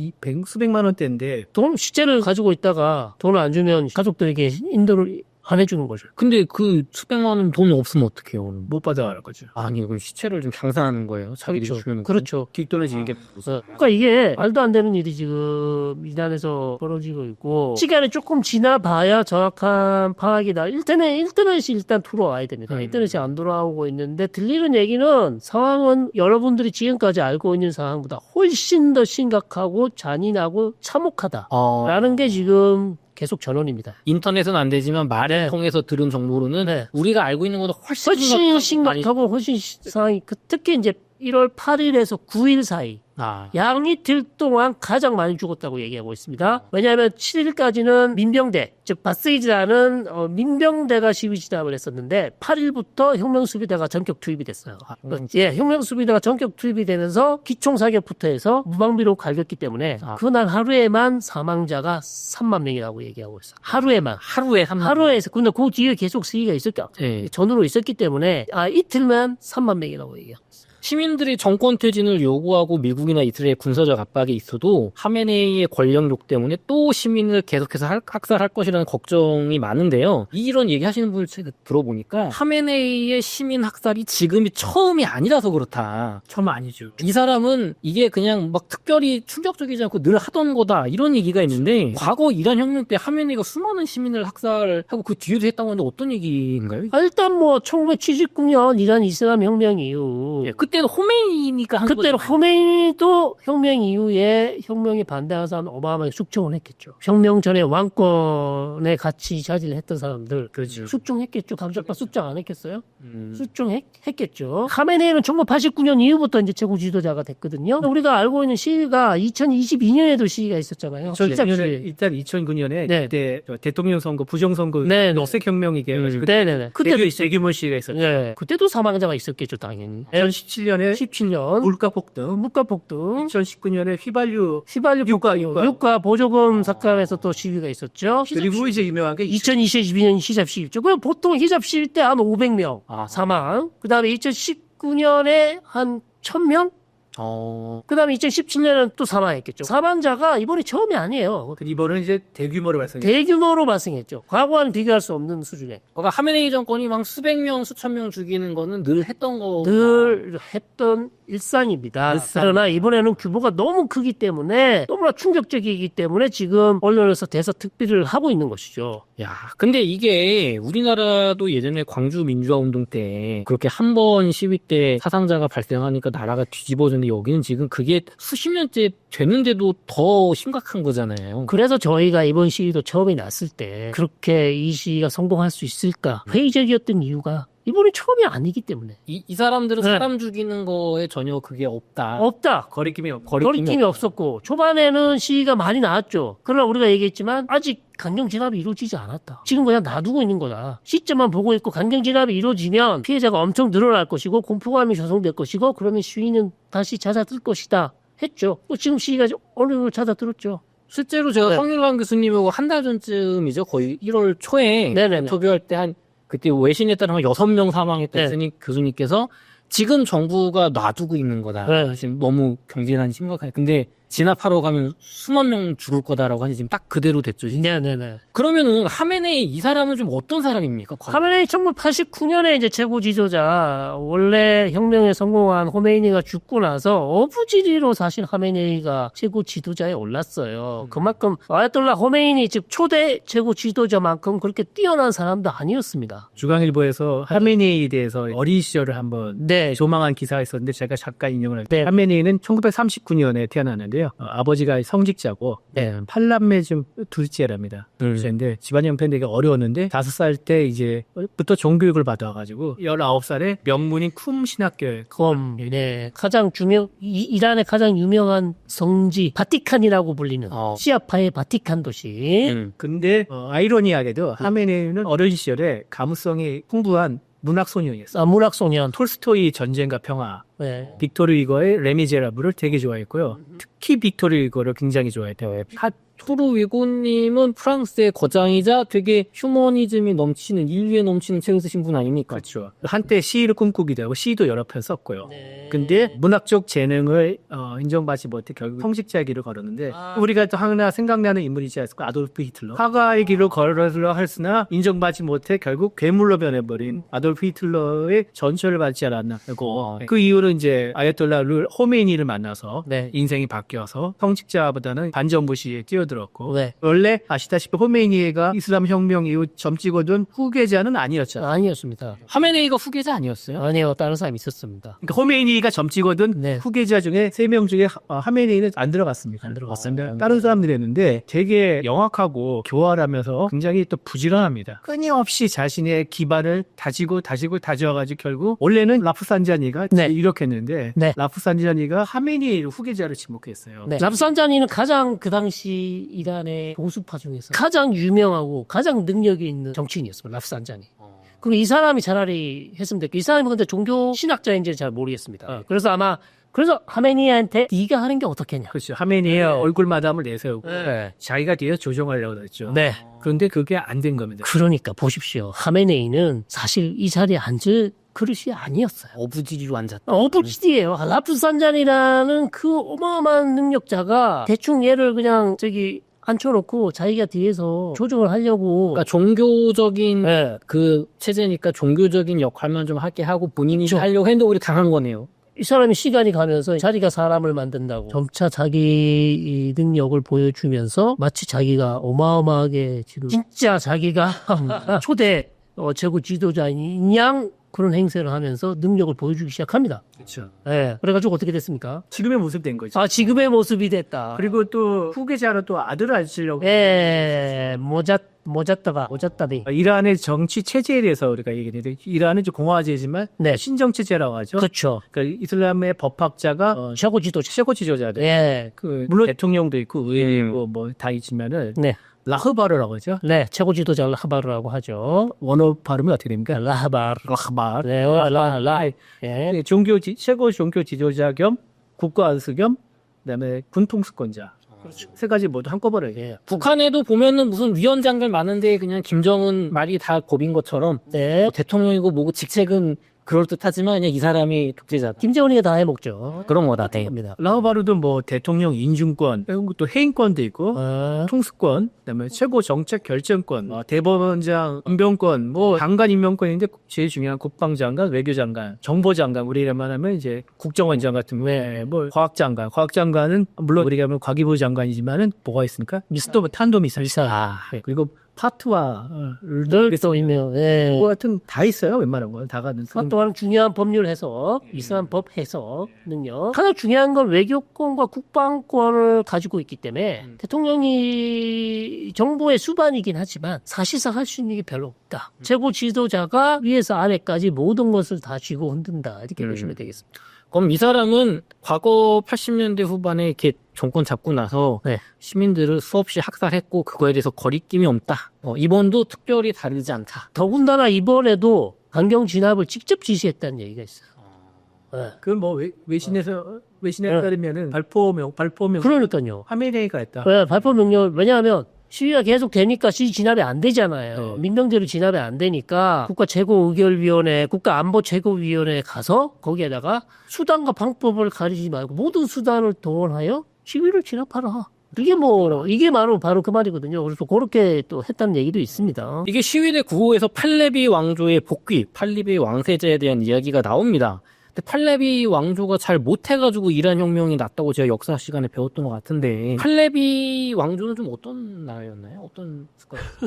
수백만 원대인데 시체를 가지고 있다가 돈을 안 주면 가족들에게 인도를 안 해주는 거죠. 근데 그 수백만 원 돈이 없으면 어떡해요? 그럼? 못 받아갈 거죠. 아니, 그럼 시체를 좀 장사하는 거예요? 자기들이 주면. 그렇죠. 뒷돈을 지는 게 그러니까 이게 말도 안 되는 일이 지금 이란에서 벌어지고 있고 시간이 조금 지나봐야 정확한 파악이 인터넷이 일단 들어와야 됩니다. 인터넷이 안 돌아오고 있는데 들리는 얘기는 상황은 여러분들이 지금까지 알고 있는 상황보다 훨씬 더 심각하고 잔인하고 참혹하다라는 게 지금 계속 전원입니다. 인터넷은 안 되지만 말을 통해서 들은 정보로는 우리가 알고 있는 것보다 훨씬 심각하고 훨씬 상황이 특히 이제 1월 8일에서 9일 사이 양이틀 동안 가장 많이 죽었다고 얘기하고 있습니다. 왜냐하면 7일까지는 민병대, 즉 바스이즈라는 민병대가 시위 진압을 했었는데 8일부터 혁명수비대가 전격 투입이 됐어요. 혁명수비대가 전격 투입이 되면서 기총사격부터 해서 무방비로 갈겼기 때문에 그날 하루에만 사망자가 3만 명이라고 얘기하고 있어요. 하루에만. 하루에서. 근데 그 뒤에 계속 시위가 있었죠. 전후로 있었기 때문에 이틀만 3만 명이라고 얘기해요. 시민들이 정권 퇴진을 요구하고 미국이나 이스라엘 군사적 압박이 있어도 하메네이의 권력욕 때문에 또 시민을 계속해서 학살할 것이라는 걱정이 많은데요. 이런 얘기 하시는 분을 들어보니까 하메네이의 시민 학살이 지금이 처음이 아니라서 그렇다. 처음 아니죠. 이 사람은 이게 그냥 막 특별히 충격적이지 않고 늘 하던 거다 이런 얘기가 있는데 과거 이란 혁명 때 하메네이가 수많은 시민을 학살하고 그 뒤에도 했다고 하는데 어떤 얘기인가요? 일단 뭐 1979년 이란 이슬람 혁명 이후 예, 그때는 호메이니가 한 그때로 거잖아요. 호메이니도 혁명 이후에 혁명에 반대한 사람 어마어마하게 숙청을 했겠죠. 혁명 전에 왕권에 같이 자질을 했던 사람들 그렇죠. 숙청했겠죠. 감정파 숙청 안 했겠어요? 숙청했겠죠. 하메네이는 1989년 이후부터 이제 최고 지도자가 됐거든요. 우리가 알고 있는 시위가 2022년에도 시위가 있었잖아요. 시작 시위. 일단 2009년에 네. 그때 대통령 선거 부정선거 네, 네. 녹색 혁명이게 네네네. 그때 대규모 시위가 있었죠. 네. 그때도 사망자가 있었겠죠, 당연히. 2017년에 17년 물가 폭등, 물가 폭등, 2019년에 휘발유 휘발유 유가 보조금 삭감에서 또 시위가 있었죠. 그리고 이제 유명한 게 2022년 히잡 시위죠. 그럼 보통 히잡 시위 때 한 500명 사망. 그 다음에 2019년에 한 1000명? 그 다음에 2017년에는 또 사망했겠죠. 사망자가 이번이 처음이 아니에요. 이번은 이제 대규모로 발생했죠. 대규모로 발생했죠. 과거와는 비교할 수 없는 수준에. 그러니까 하메네이 정권이 막 수백 명, 수천 명 죽이는 거는 늘 했던 거. 늘 했던 일상입니다. 그러나 이번에는 규모가 너무 크기 때문에 너무나 충격적이기 때문에 지금 언론에서 대서특필을 하고 있는 것이죠. 야, 근데 이게 우리나라도 예전에 광주 민주화 운동 때 그렇게 한 번 시위 때 사상자가 발생하니까 나라가 뒤집어졌는데 여기는 지금 그게 수십 년째 되는데도 더 심각한 거잖아요. 그래서 저희가 이번 시위도 처음에 났을 때 그렇게 이 시위가 성공할 수 있을까 회의적이었던 이유가 이번이 처음이 아니기 때문에. 이 사람들은 네. 사람 죽이는 거에 전혀 그게 없다. 없다. 거리낌이 없었고 초반에는 시위가 많이 나왔죠. 그러나 우리가 얘기했지만 아직 강경 진압이 이루어지지 않았다. 지금 그냥 놔두고 있는 거다. 시점만 보고 있고 강경 진압이 이루어지면 피해자가 엄청 늘어날 것이고 공포감이 조성될 것이고 그러면 시위는 다시 잦아들 것이다 했죠. 지금 시위가 언론으로 잦아들었죠. 실제로 제가 네. 성일관 교수님하고 한 달 전쯤이죠. 거의 1월 초에 네네네. 인터뷰할 때 그때 외신에 따른 한 6명 사망했다 했으니 교수님께서 지금 정부가 놔두고 있는 거다. 네. 지금 너무 경제난이 심각하다. 근데 진압하러 가면 수만 명 죽을 거다라고 하니 지금 딱 그대로 됐죠. 진짜. 네네네. 그러면은 하메네이 이 사람은 좀 어떤 사람입니까? 하메네이 1989년에 이제 최고 지도자 원래 혁명에 성공한 호메이니가 죽고 나서 어부지리로 사실 하메네이가 최고 지도자에 올랐어요. 그만큼 아야톨라 호메이니 즉 초대 최고 지도자만큼 그렇게 뛰어난 사람도 아니었습니다. 중앙일보에서 하메네이에 대해서 어린 시절을 한번 네. 조망한 기사가 있었는데 제가 잠깐 인용을 할게요. 네. 하메네이는 1939년에 태어났는데요. 아버지가 성직자고 네. 팔남매 중 둘째랍니다. 둘째인데 집안 형편이 되게 어려웠는데 5살 때 이제부터 종교육을 받아가지고 19살에 명문인 쿰 신학교에 네. 가장 이란의 가장 유명한 성지 바티칸이라고 불리는 시아파의 바티칸 도시. 근데 아이러니하게도 하메네이는 어린 시절에 감수성이 풍부한 문학소년이었어요. 문학소년. 톨스토이 전쟁과 평화, 네. 빅토르 위거의 레미제라블을 되게 좋아했고요. 특히 빅토르 위거를 굉장히 좋아했대요. 토르 위고님은 프랑스의 거장이자 되게 휴머니즘이 넘치는 인류에 넘치는 책을 쓰신 분 아닙니까? 그렇죠. 한때 시를 꿈꾸기도 하고 시도 여러 편 썼고요. 네. 근데 문학적 재능을 인정받지 못해 결국 성직자의 길을 걸었는데 우리가 또 하나 생각나는 인물이지 않습니까? 아돌프 히틀러. 화가의 길을 걸으려 했으나 인정받지 못해 결국 괴물로 변해버린 아돌프 히틀러의 전철을 받지 않았나고 그 이후로 이제 아야톨라 호메이니를 만나서 네. 인생이 바뀌어서 성직자보다는 반정부 시에 뛰어들었고 네. 원래 아시다시피 호메이니가 이슬람 혁명 이후 점찍어둔 후계자는 아니었잖아요. 아니었습니다. 하메네이가 후계자 아니었어요? 아니요. 다른 사람이 있었습니다. 그러니까 호메이니가 점찍어둔 네. 후계자 중에 3명 중에 하메네이는 안 들어갔습니다. 안 들어갔습니다. 다른 사람들이 했는데 되게 영악하고 교활하면서 굉장히 또 부지런합니다. 끊임없이 자신의 기반을 다져가지고 결국 원래는 라프산자니가 네. 이렇겠는데 네. 라프산자니가 하메네이 후계자를 지목했어요. 네. 랍산자니는 가장 그 당시 이란의 보수파 중에서 가장 유명하고 가장 능력이 있는 정치인이었습니다. 랍산자니. 그리고 이 사람이 차라리 했으면 됐고 이 사람이 근데 종교 신학자인지는 잘 모르겠습니다. 그래서 하메니한테 네가 하는 게 어떻겠냐. 그렇죠. 하메네이의 얼굴 마담을 내세우고 네. 자기가 뒤에서 조종하려고 했죠. 네. 그런데 그게 안 된 겁니다. 그러니까 보십시오. 하메네이는 사실 이 자리에 앉을 그릇이 아니었어요. 어부지리로 앉았다. 어부지리예요. 라프산잔이라는 그 어마어마한 능력자가 대충 얘를 그냥 앉혀놓고 자기가 뒤에서 조정을 하려고. 그러니까 종교적인 예. 그 체제니까 종교적인 역할만 좀 하게 하고 본인이 그렇죠. 하려고 했는데 오히려 당한 거네요. 이 사람이 시간이 가면서 자기가 사람을 만든다고 점차 자기 이 능력을 보여주면서 마치 자기가 어마어마하게 지금 진짜 자기가 초대 제국 지도자인 양 그런 행세를 하면서 능력을 보여주기 시작합니다. 그렇죠. 예. 그래가지고 어떻게 됐습니까? 지금의 모습 된 거죠. 아, 지금의 모습이 됐다. 그리고 또 후계자로 또 아들을 앉히려고. 예, 모자다비. 이란의 정치 체제에 대해서 우리가 얘기했는데 이란은 좀 공화제지만 네. 신정 체제라고 하죠. 그렇죠. 그러니까 이슬람의 법학자가 최고 지도자. 최고 지도자들. 예. 물론 대통령도 있고 의회 있고 뭐 다 있지만은 네. 라흐바르라고 하죠. 네, 최고 지도자를 라하바르라고 하죠. 원어 발음이 어떻게 됩니까? 라하바르. 라흐바르. 네, 예. 최고 종교 지도자 겸 국가 안수 겸 그다음에 군 통수권자. 그렇죠. 세 가지 모두 한꺼번에. 예. 북한에도 보면은 무슨 위원장들 많은데 그냥 김정은 말이 다 법인 것처럼 네. 뭐 대통령이고 뭐고 직책은 그럴듯하지만 그냥 이 사람이 독재자다. 김정은이가 다 해먹죠. 그런 거다. 네. 겁니다. 라흐바르도 뭐 대통령 인준권, 또 해임권도 있고 통수권, 그다음에 최고 정책 결정권, 대법원장 임명권, 뭐 장관 임명권인데 제일 중요한 국방장관, 외교장관, 정보장관 우리가 말하면 이제 국정원장 같은 경우에 뭐 과학장관은 물론 우리가 하면 과기부 장관이지만은 뭐가 있습니까? 미스터 탄도미사일. 그리고 파트와 늘 쏘이며, 예. 그거 같은 다 있어요. 웬만한 건 다 가는. 또한 중요한 법률 해석, 이슬람 법 해석 능력. 가장 중요한 건 외교권과 국방권을 가지고 있기 때문에 대통령이 정부의 수반이긴 하지만 사실상 할 수 있는 게 별로 없다. 최고 지도자가 위에서 아래까지 모든 것을 다 쥐고 흔든다. 이렇게 보시면 되겠습니다. 그럼 이 사람은 과거 80년대 후반에 이렇게 정권 잡고 나서 네. 시민들을 수없이 학살했고 그거에 대해서 거리낌이 없다. 이번도 특별히 다르지 않다. 더군다나 이번에도 강경 진압을 직접 지시했다는 얘기가 있어요. 네. 그건 뭐 외신에 따르면은 발포명 그러니까요. 하메네이가 했다. 네, 발포 명령, 왜냐하면 시위가 계속 되니까 시위 진압이 안 되잖아요. 민병대로 진압이 안 되니까 국가최고의결위원회, 국가안보최고위원회에 가서 거기에다가 수단과 방법을 가리지 말고 모든 수단을 동원하여 시위를 진압하라. 이게 바로 그 말이거든요. 그래서 그렇게 또 했다는 얘기도 있습니다. 이게 시위대 9호에서 팔레비 왕조의 복귀, 팔레비 왕세자에 대한 이야기가 나옵니다. 근데 팔레비 왕조가 잘 못해가지고 이란 혁명이 났다고 제가 역사 시간에 배웠던 것 같은데 팔레비 왕조는 좀 어떤 나라였나요? 어떤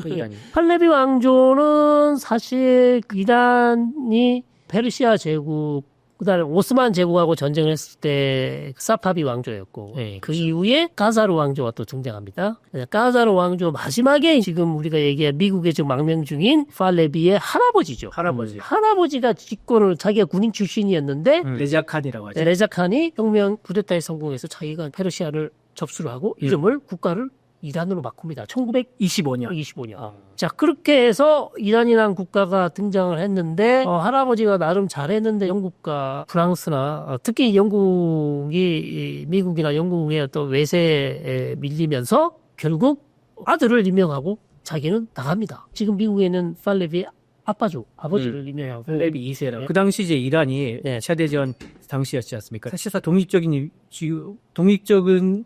이란이? 팔레비 왕조는 사실 이란이 페르시아 제국 그다음에 오스만 제국하고 전쟁을 했을 때 사파비 왕조였고 네, 그 이후에 가자르 왕조가 또 등장합니다. 가자르 왕조 마지막에 지금 우리가 얘기한 미국의 지금 망명 중인 팔레비의 할아버지죠. 할아버지가 집권을 자기가 군인 출신이었는데 레자칸이라고 하죠. 레자칸이 혁명 쿠데타에 성공해서 자기가 페르시아를 접수를 하고 이름을 국가를 이란으로 바꿉니다. 1925년. 자, 그렇게 해서 이란이라는 국가가 등장을 했는데 할아버지가 나름 잘했는데 영국과 프랑스나 특히 영국이 미국이나 영국의 어떤 외세에 밀리면서 결국 아들을 임명하고 자기는 나갑니다. 지금 미국에 있는 팔레비 아빠죠. 아버지를 임명하고 팔레비 2세라고. 그 당시 이제 이란이 네. 2차 대전 당시였지 않습니까? 사실상 독립적인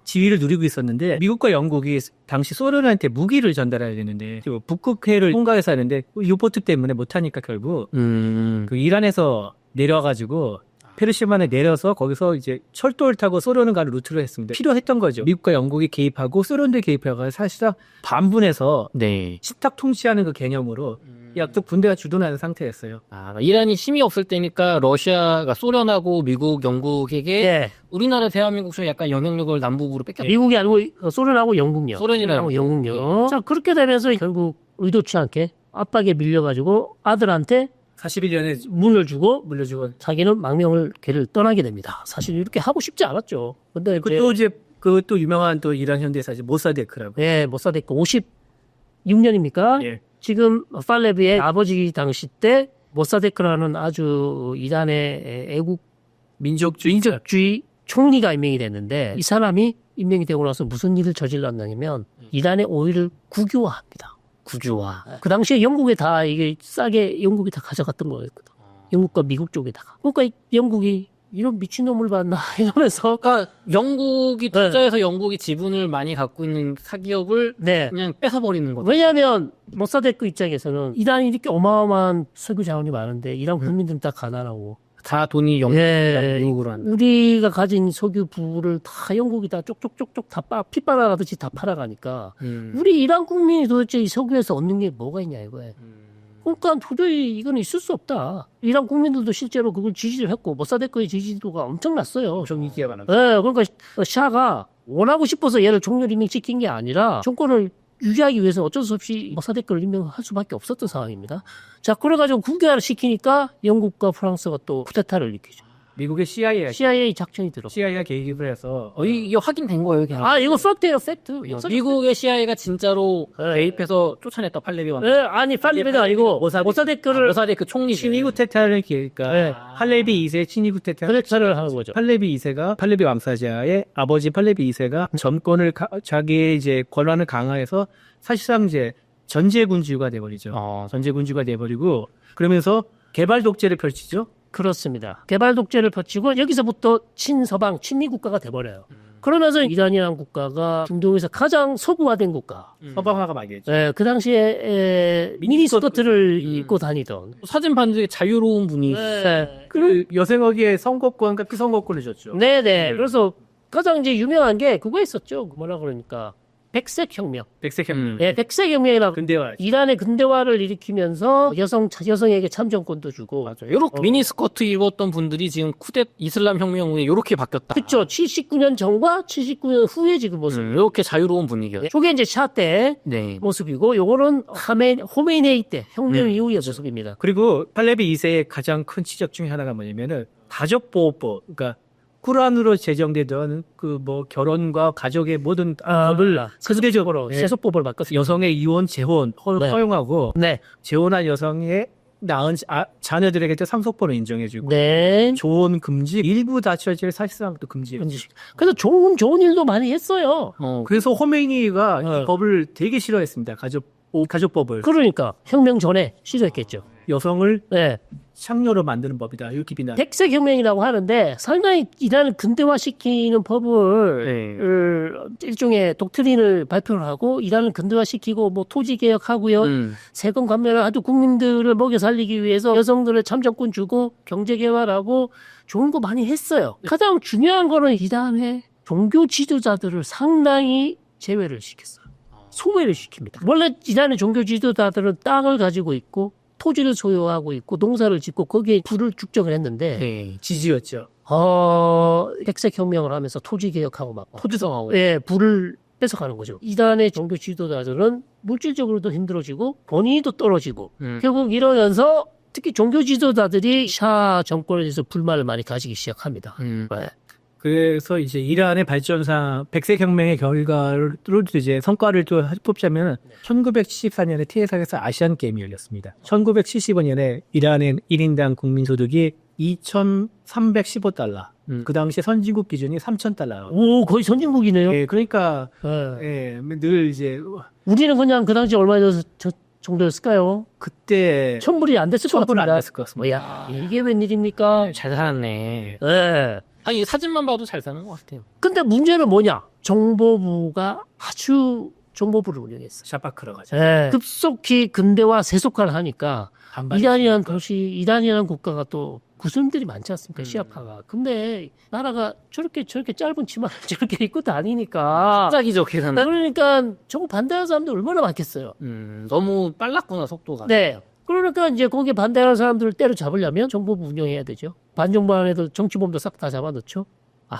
지위를 누리고 있었는데 미국과 영국이 당시 소련한테 무기를 전달해야 되는데 북극해를 통과해서 하는데 유보트 때문에 못하니까 결국 그 이란에서 내려가지고 페르시아만에 내려서 거기서 이제 철도를 타고 소련을 가는 루트를 했습니다. 필요했던 거죠. 미국과 영국이 개입하고 소련도 개입하고 사실상 반분해서 식탁 통치하는 그 개념으로 약간 군대가 주둔하는 상태였어요. 이란이 힘이 없을 때니까 러시아가 소련하고 미국, 영국에게 우리나라 대한민국처럼 약간 영향력을 남북으로 뺏겼다. 미국이 아니고 소련하고 영국요. 소련이라고 영국요. 자, 그렇게 되면서 결국 의도치 않게 압박에 밀려가지고 아들한테 41년에 문을 주고 자기는 망명을 길을 떠나게 됩니다. 사실 이렇게 하고 싶지 않았죠. 근데 그것도 유명한 또 이란 현대사 모사데크라고. 네, 모사데크 56년입니까? 예. 지금 팔레비의 아버지 당시 때 모사데크라는 아주 이란의 애국 민족주의 총리가 임명이 됐는데 이 사람이 임명이 되고 나서 무슨 일을 저질렀냐면 이란의 오일을 국유화합니다. 구조화. 그 당시에 영국에 다 이게 싸게 영국이 다 가져갔던 거였거든. 영국과 미국 쪽에다가. 그러니까 영국이 이런 미친놈을 봤나 이러면서 그러니까 영국이 네. 투자해서 영국이 지분을 많이 갖고 있는 사기업을 네. 그냥 뺏어버리는 거죠. 왜냐하면 모사데크 입장에서는 이란이 이렇게 어마어마한 석유 자원이 많은데 이란 국민들은 다 가난하고 다 돈이 영국, 예, 미국으로 한다. 우리가 가진 석유 부를 다 영국이 다 쪽쪽쪽쪽 다 핏바라가듯이 다 팔아가니까 우리 이란 국민이 도대체 이 석유에서 얻는 게 뭐가 있냐 이거예요. 그러니까 도저히 이건 있을 수 없다. 이란 국민들도 실제로 그걸 지지를 했고 모사데크의 지지도가 엄청났어요. 좀 인기가 많아. 네, 그러니까 샤가 원하고 싶어서 얘를 종렬 임명시킨 게 아니라 정권을 유지하기 위해서 어쩔 수 없이 모사데크를 임명할 수밖에 없었던 상황입니다. 자, 그래가지고 국외화를 시키니까 영국과 프랑스가 또 쿠데타를 일으키죠. 미국의 CIA 작전이 들어. CIA가 개입을 해서 이게 확인된 거예요, 이게. 이거 팩트예요, 팩트. 미국의 CIA가 진짜로 개입해서 쫓아냈다, 팔레비 왕. 네, 아니 팔레비가 아니고 모사데크를 모사데크 총리. 친위 쿠데타를 그러니까 네. 팔레비 2세 친위 쿠데타. 쿠데타를 하는 거죠. 팔레비 2세가 팔레비 왕사자의 아버지 팔레비 2세가 정권을 자기의 이제 권한을 강화해서 사실상 이제 전제군주가 돼버리죠. 전제군주가 돼버리고 그러면서 개발 독재를 펼치죠. 그렇습니다. 개발 독재를 펼치고 여기서부터 친서방, 친미 국가가 돼버려요. 그러면서 이란이라는 국가가 중동에서 가장 서구화된 국가. 서방화가 많이 했죠. 네, 그 당시에 미니스커트를 입고 다니던. 사진 봤는데 자유로운 분이. 네. 그 여성에게 선거권과 피선거권을 줬죠. 네네. 그래서 가장 이제 유명한 게 그거 있었죠. 뭐라 그러니까. 백색 혁명. 백색혁명. 네, 백색 혁명이라고. 근대화. 이란의 근대화를 일으키면서 여성에게 참정권도 주고. 맞아요. 요렇게 미니스커트 입었던 분들이 지금 이슬람 혁명 후에 요렇게 바뀌었다. 그쵸. 79년 전과 79년 후에 지금 모습. 요렇게 자유로운 분위기였죠. 저게 이제 샤 때 네. 모습이고, 요거는 호메이네이 때 혁명 이후의 모습입니다. 그리고 팔레비 2세의 가장 큰 지적 중에 하나가 뭐냐면은 가족보호법, 그러니까 꾸란으로 제정되던 그 뭐 결혼과 가족의 모든 몰라. 세속적으로 세속법을 바꿨어요. 여성의 이혼, 재혼 네. 허용하고 네. 재혼한 여성의 낳은 자녀들에게도 상속법을 인정해주고 네. 조혼 금지, 일부 다처제를 사실상 또 금지해요. 그래서 좋은 일도 많이 했어요. 그래서 호메이니가 네. 이 법을 되게 싫어했습니다. 가족법을. 그러니까 혁명 전에 시도했겠죠. 여성을 네. 창녀로 만드는 법이다. 이렇게 비난. 백색 혁명이라고 하는데 상당히 이란을 근대화시키는 법을 네. 일종의 독트린을 발표를 하고 이란을 근대화시키고 뭐 토지 개혁하고요. 세금 감면을 아주 국민들을 먹여 살리기 위해서 여성들을 참정권 주고 경제 개발하고 좋은 거 많이 했어요. 가장 중요한 거는 이란의 종교 지도자들을 상당히 제외를 시켰어요. 소외를 시킵니다. 원래 이란의 종교 지도자들은 땅을 가지고 있고 토지를 소유하고 있고 농사를 짓고 거기에 부를 축적을 했는데 네. 지지였죠. 백색 혁명을 하면서 토지 개혁하고 막 토지성하고. 예, 부를 뺏어가는 거죠. 이단의 종교 지도자들은 물질적으로도 힘들어지고 본인도 떨어지고 결국 이러면서 특히 종교 지도자들이 샤 정권에 대해서 불만을 많이 가지기 시작합니다. 네. 그래서 이제 이란의 발전상 백색혁명의 결과로 이제 성과를 또 뽑자면 1974년에 티에상에서 아시안 게임이 열렸습니다. 1975년에 이란의 1인당 국민소득이 2,315달러. 그 당시에 선진국 기준이 3,000달러. 오, 거의 선진국이네요. 예, 그러니까 네. 늘 이제 우리는 그냥 그 당시 얼마 정도였을까요? 그때 천불이 안 됐을 것 천불 같습니다. 안 됐을 것 같습니다. 야, 이게 웬일입니까? 잘 살았네. 네. 아니, 사진만 봐도 잘 사는 것 같아요. 근데 문제는 뭐냐? 정보부가 아주 정보부를 운영했어요. 샤파크라고 하죠. 네. 급속히 근대화 세속화를 하니까 이란이라는 도시, 이란이라는 국가가 또 구슬들이 많지 않습니까? 시아파가. 근데 나라가 저렇게 짧은 치마를 저렇게 입고 다니니까 짝이죠, 계산. 그러니까 저거 반대하는 사람들 얼마나 많겠어요. 너무 빨랐구나, 속도가. 네. 그러니까 이제 거기에 반대하는 사람들을 때려잡으려면 정보부 운영해야 되죠. 반정부 안에도 정치범도 싹 다 잡아넣죠.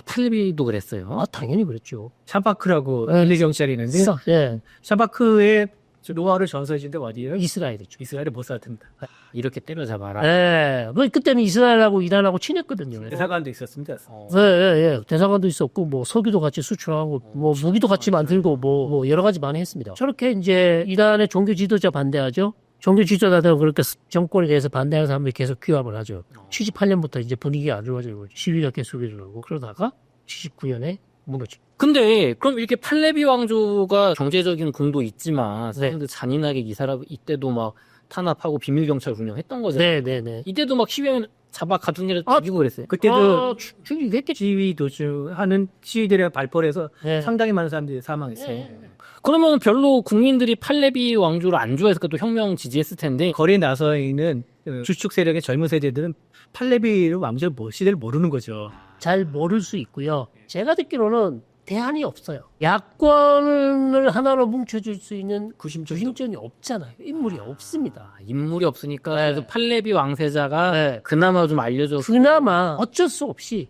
팔레비도 그랬어요. 당연히 그랬죠. 샤파크라고 밀리 경찰이 있는데 예. 샤파크의 노하우를 전수해준 데가 어디예요? 이스라엘이죠. 이스라엘을 못 살았답니다. 이렇게 때려잡아라. 예. 그때는 이스라엘하고 이란하고 친했거든요. 대사관도 있었습니다. 예. 대사관도 있었고, 뭐, 석유도 같이 수출하고, 뭐, 무기도 같이 만들고, 뭐, 여러 가지 많이 했습니다. 저렇게 이제 이란의 종교 지도자 반대하죠. 종교 지도자들 그렇게 정권에 대해서 반대하는 사람들이 계속 규합을 하죠. 78년부터 이제 분위기가 안 좋아지고, 시위가 계속 일어나고, 그러다가 79년에 무너지. 근데 그럼 이렇게 팔레비 왕조가 경제적인 공도 있지만 네. 사람들 잔인하게 이 사람 이때도 막 탄압하고 비밀 경찰 운영했던 거잖아요. 네네네. 이때도 막 시위하면 잡아 가두니라 아, 죽이고 그랬어요. 그때도 죽이겠겠지. 시위 도중하는 시위들의 발포를 해서 네. 상당히 많은 사람들이 사망했어요. 그러면 별로 국민들이 팔레비 왕조를 안 좋아해서 또 혁명 지지했을 텐데 거리에 나서 있는 주축 세력의 젊은 세대들은 팔레비 왕조 시대를 모르는 거죠. 잘 모를 수 있고요. 제가 듣기로는 대안이 없어요. 야권을 하나로 뭉쳐줄 수 있는 구심점이 없잖아요. 인물이 없습니다. 인물이 없으니까 네. 그래서 팔레비 왕세자가 네. 그나마 좀 알려져. 그나마 어쩔 수 없이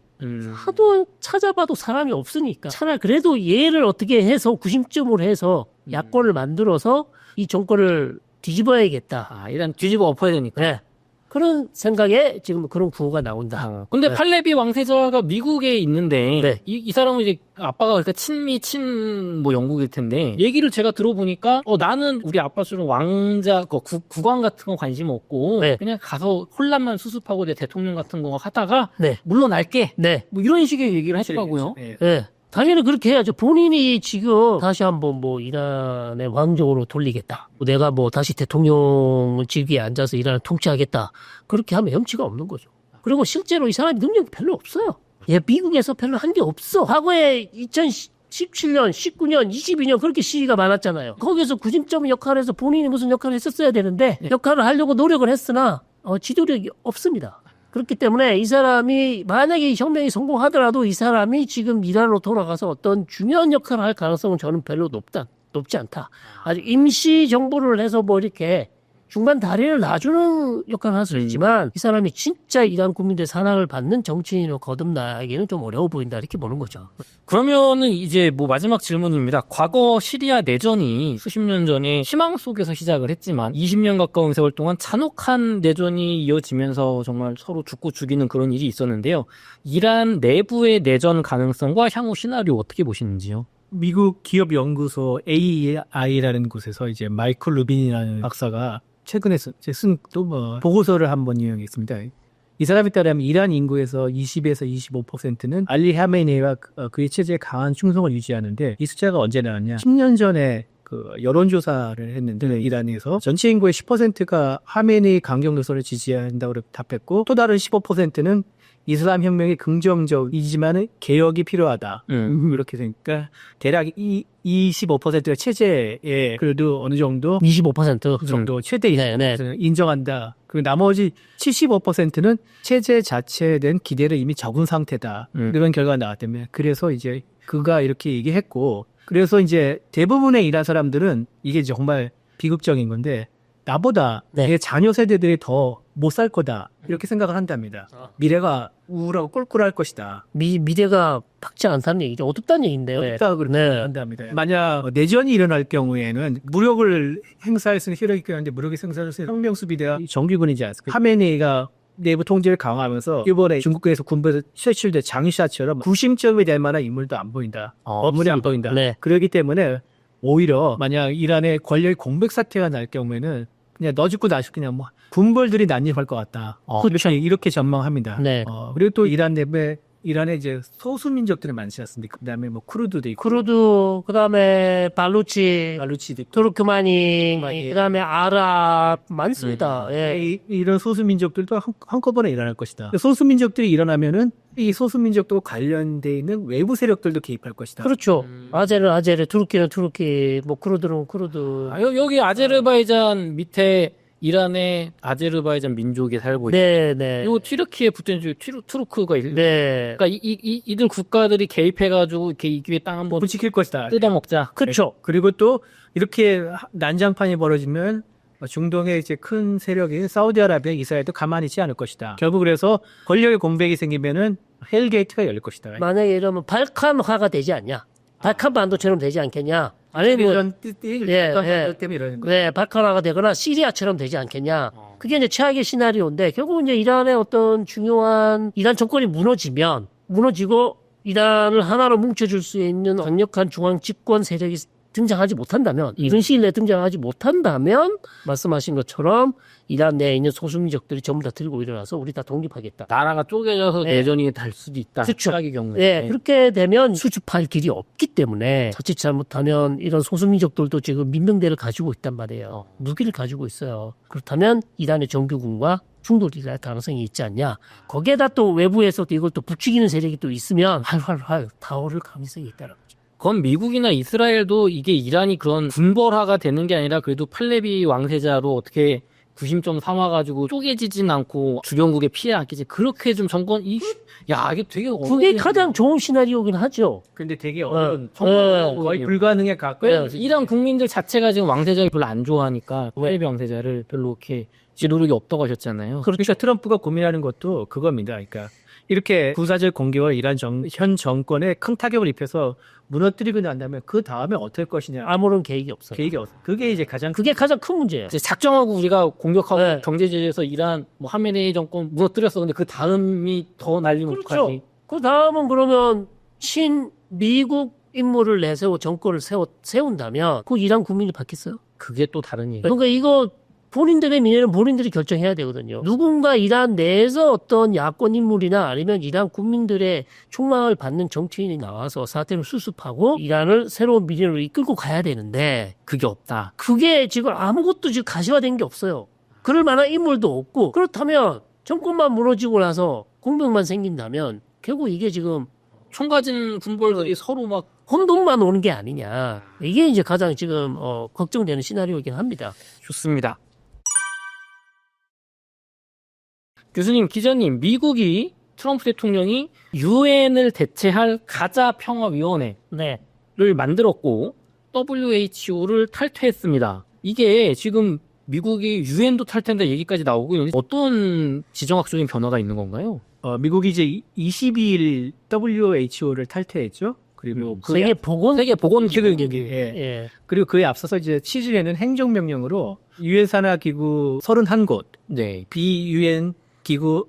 하도 찾아봐도 사람이 없으니까 차라리 그래도 얘를 어떻게 해서 구심점으로 해서 야권을 만들어서 이 정권을 뒤집어야겠다. 일단 뒤집어 엎어야 되니까. 네. 그런 생각에 지금 그런 구호가 나온다. 근데 네. 팔레비 왕세자가 미국에 있는데 네. 이 사람은 이제 아빠가 그러니까 뭐 영국일 텐데 얘기를 제가 들어보니까 나는 우리 아빠처럼 왕자 국왕 같은 거 관심 없고 네. 그냥 가서 혼란만 수습하고 내 대통령 같은 거 하다가 네. 물러날게. 네. 뭐 이런 식의 얘기를 하시더라고요. 네. 네. 당연히 그렇게 해야죠. 본인이 지금 다시 한번 뭐 이란의 왕족으로 돌리겠다. 내가 뭐 다시 대통령 직위에 앉아서 이란을 통치하겠다. 그렇게 하면 염치가 없는 거죠. 그리고 실제로 이 사람이 능력이 별로 없어요. 얘 미국에서 별로 한 게 없어. 과거에 2017년, 19년, 22년 그렇게 시위가 많았잖아요. 거기서 구심점 역할을 해서 본인이 무슨 역할을 했었어야 되는데 역할을 하려고 노력을 했으나 지도력이 없습니다. 그렇기 때문에 이 사람이 만약에 혁명이 성공하더라도 이 사람이 지금 이란으로 돌아가서 어떤 중요한 역할을 할 가능성은 저는 별로 높지 않다. 아직 임시 정부를 해서 뭐 이렇게 중간 다리를 놔주는 역할을 할 수 있지만 이 사람이 진짜 이란 국민들의 사랑을 받는 정치인으로 거듭나기는 좀 어려워 보인다 이렇게 보는 거죠. 그러면은 이제 뭐 마지막 질문입니다. 과거 시리아 내전이 수십 년 전에 희망 속에서 시작을 했지만 20년 가까운 세월 동안 잔혹한 내전이 이어지면서 정말 서로 죽고 죽이는 그런 일이 있었는데요. 이란 내부의 내전 가능성과 향후 시나리오 어떻게 보시는지요? 미국 기업 연구소 AI라는 곳에서 이제 마이클 루빈이라는 박사가 최근에 쓴 또 뭐 보고서를 한번 인용했습니다. 이 사람에 따르면 이란 인구에서 20에서 25%는 알리 하메네이와 그의 체제에 강한 충성을 유지하는데 이 숫자가 언제 나왔냐? 10년 전에 그 여론조사를 했는데 이란에서 전체 인구의 10%가 하메네이 강경 노선을 지지한다고 답했고 또 다른 15%는 이슬람 혁명이 긍정적이지만 개혁이 필요하다. 이렇게 되니까 대략 25%가 체제에 그래도 어느 정도 25% 그 정도 최대 네, 네. 인정한다. 그리고 나머지 75%는 체제 자체에 대한 기대를 이미 적은 상태다. 이런 결과가 나왔다며. 그래서 이제 그가 이렇게 얘기했고 그래서 이제 대부분의 이란 사람들은 이게 정말 비극적인 건데 나보다 네. 내 자녀 세대들이 더 못 살 거다. 이렇게 생각을 한답니다. 미래가 우울하고 꿀꿀할 것이다. 미래가 밝지 않다는 얘기죠. 어둡다는 얘기인데요. 어렵다 그렇게 네. 한답니다. 만약 내전이 일어날 경우에는 무력을 행사할 수 있는 효력이 있는데 무력을 행사할 수 있는 혁명 수비대가 정규군이지 않습니까? 하메네이가 내부 통제를 강화하면서 이번에 중국에서 군부에서 퇴출된 장샤처럼 구심점이 될 만한 인물도 안 보인다. 인물이 안 보인다. 네. 그렇기 때문에 오히려 만약 이란의 권력의 공백 사태가 날 경우에는 그냥 너 죽고 나 죽고 그냥 뭐 군벌들이 난입할 것 같다. 이렇게 전망합니다. 네. 그리고 또 이란 내부에 이란에 이제 소수 민족들이 많지 않습니까? 그다음에 뭐 쿠르드도 있고, 쿠르드, 그다음에 발루치도 있고, 투르크마니, 그다음에 아랍 많습니다. 예. 이런 소수 민족들도 한꺼번에 일어날 것이다. 소수 민족들이 일어나면은 이 소수 민족도 관련돼 있는 외부 세력들도 개입할 것이다. 그렇죠. 아제르, 투르키는 투르키, 뭐 쿠르드는 쿠르드. 여기 아제르바이잔 밑에 이란의 아제르바이잔 민족이 살고 있어요. 네, 네. 그리고 튀르키에 붙은 투르크가 있어요. 네. 그러니까 이들 국가들이 개입해가지고 이렇게 이 기회 땅 한번 지킬 것이다. 뜯어먹자. 그렇죠. 그리고 또 이렇게 난장판이 벌어지면 중동의 이제 큰 세력인 사우디아라비아, 이스라엘도 가만히 있지 않을 것이다. 결국 그래서 권력의 공백이 생기면은 헬게이트가 열릴 것이다. 만약에 이러면 발칸화가 되지 않냐? 발칸 반도처럼 되지 않겠냐? 아니면 이런 때문에 이러는 거예요. 네, 발칸화가 되거나 시리아처럼 되지 않겠냐? 그게 이제 최악의 시나리오인데 결국 이제 이란의 어떤 중요한 이란 정권이 무너지고 이란을 하나로 뭉쳐줄 수 있는 강력한 중앙 집권 세력들이 등장하지 못한다면, 이런 시일 내에 등장하지 못한다면 말씀하신 것처럼 이란 내에 있는 소수민족들이 전부 다 들고 일어나서 우리 다 독립하겠다. 나라가 쪼개져서 네. 내전이 될 수도 있다. 그렇죠. 최악의 경우에. 네, 그렇게 되면 수습할 길이 없기 때문에 자칫 잘못하면 이런 소수민족들도 지금 민병대를 가지고 있단 말이에요. 무기를 가지고 있어요. 그렇다면 이란의 정규군과 충돌이 날 가능성이 있지 않냐. 거기에다 또 외부에서 또 이걸 또 부추기는 세력이 또 있으면 활활활 타오를 가능성이 있다는 거죠. 그건 미국이나 이스라엘도 이게 이란이 그런 군벌화가 되는 게 아니라 그래도 팔레비 왕세자로 어떻게 구심점 삼아가지고 쪼개지진 않고 주변국에 피해 안기지. 그렇게 좀 야, 이게 되게 그게 가장 좋은 시나리오긴 하죠. 근데 되게 어려운 네. 거의 불가능에 가까워요. 이란 국민들 자체가 지금 왕세자를 별로 안 좋아하니까 팔레비 왕세자를 별로 이렇게 이제 노력이 없다고 하셨잖아요. 그러니까 트럼프가 고민하는 것도 그겁니다. 그러니까 이렇게 부사적 공격을 이란 현 정권에 큰 타격을 입혀서 무너뜨리고 난다면 그 다음에 어떨 것이냐 아무런 계획이 없어요. 계획이 그게 이제 가장 그게 가장 큰 문제예요. 이제 작정하고 우리가 공격하고 네. 경제 제재해서 이란 뭐 하메네이 정권 무너뜨렸어. 근데 그 다음이 더 날리면 그렇죠. 어떡하지? 그 다음은 그러면 미국 인물을 내세워 정권을 세운다면 그 이란 국민이 받겠어요? 그게 또 다른 얘기. 그러니까 이거 본인들의 미래는 본인들이 결정해야 되거든요. 누군가 이란 내에서 어떤 야권 인물이나 아니면 이란 국민들의 촉망을 받는 정치인이 나와서 사태를 수습하고 이란을 새로운 미래로 이끌고 가야 되는데 그게 없다. 그게 지금 아무것도 지금 가시화된 게 없어요. 그럴 만한 인물도 없고 그렇다면 정권만 무너지고 나서 공백만 생긴다면 결국 이게 지금 총 가진 군벌들이 서로 막 혼돈만 오는 게 아니냐. 이게 이제 가장 지금 걱정되는 시나리오이긴 합니다. 좋습니다. 교수님, 기자님, 미국이 트럼프 대통령이 유엔을 대체할 가자 평화위원회를 네. 만들었고 WHO를 탈퇴했습니다. 이게 지금 미국이 유엔도 탈퇴한다 얘기까지 나오고 어떤 지정학적인 변화가 있는 건가요? 미국이 이제 22일 WHO를 탈퇴했죠. 그리고 세계 보건기구. 예. 예. 그리고 그에 앞서서 이제 7일에는 행정명령으로 유엔 산하 기구 31곳, 네. 비유엔 기구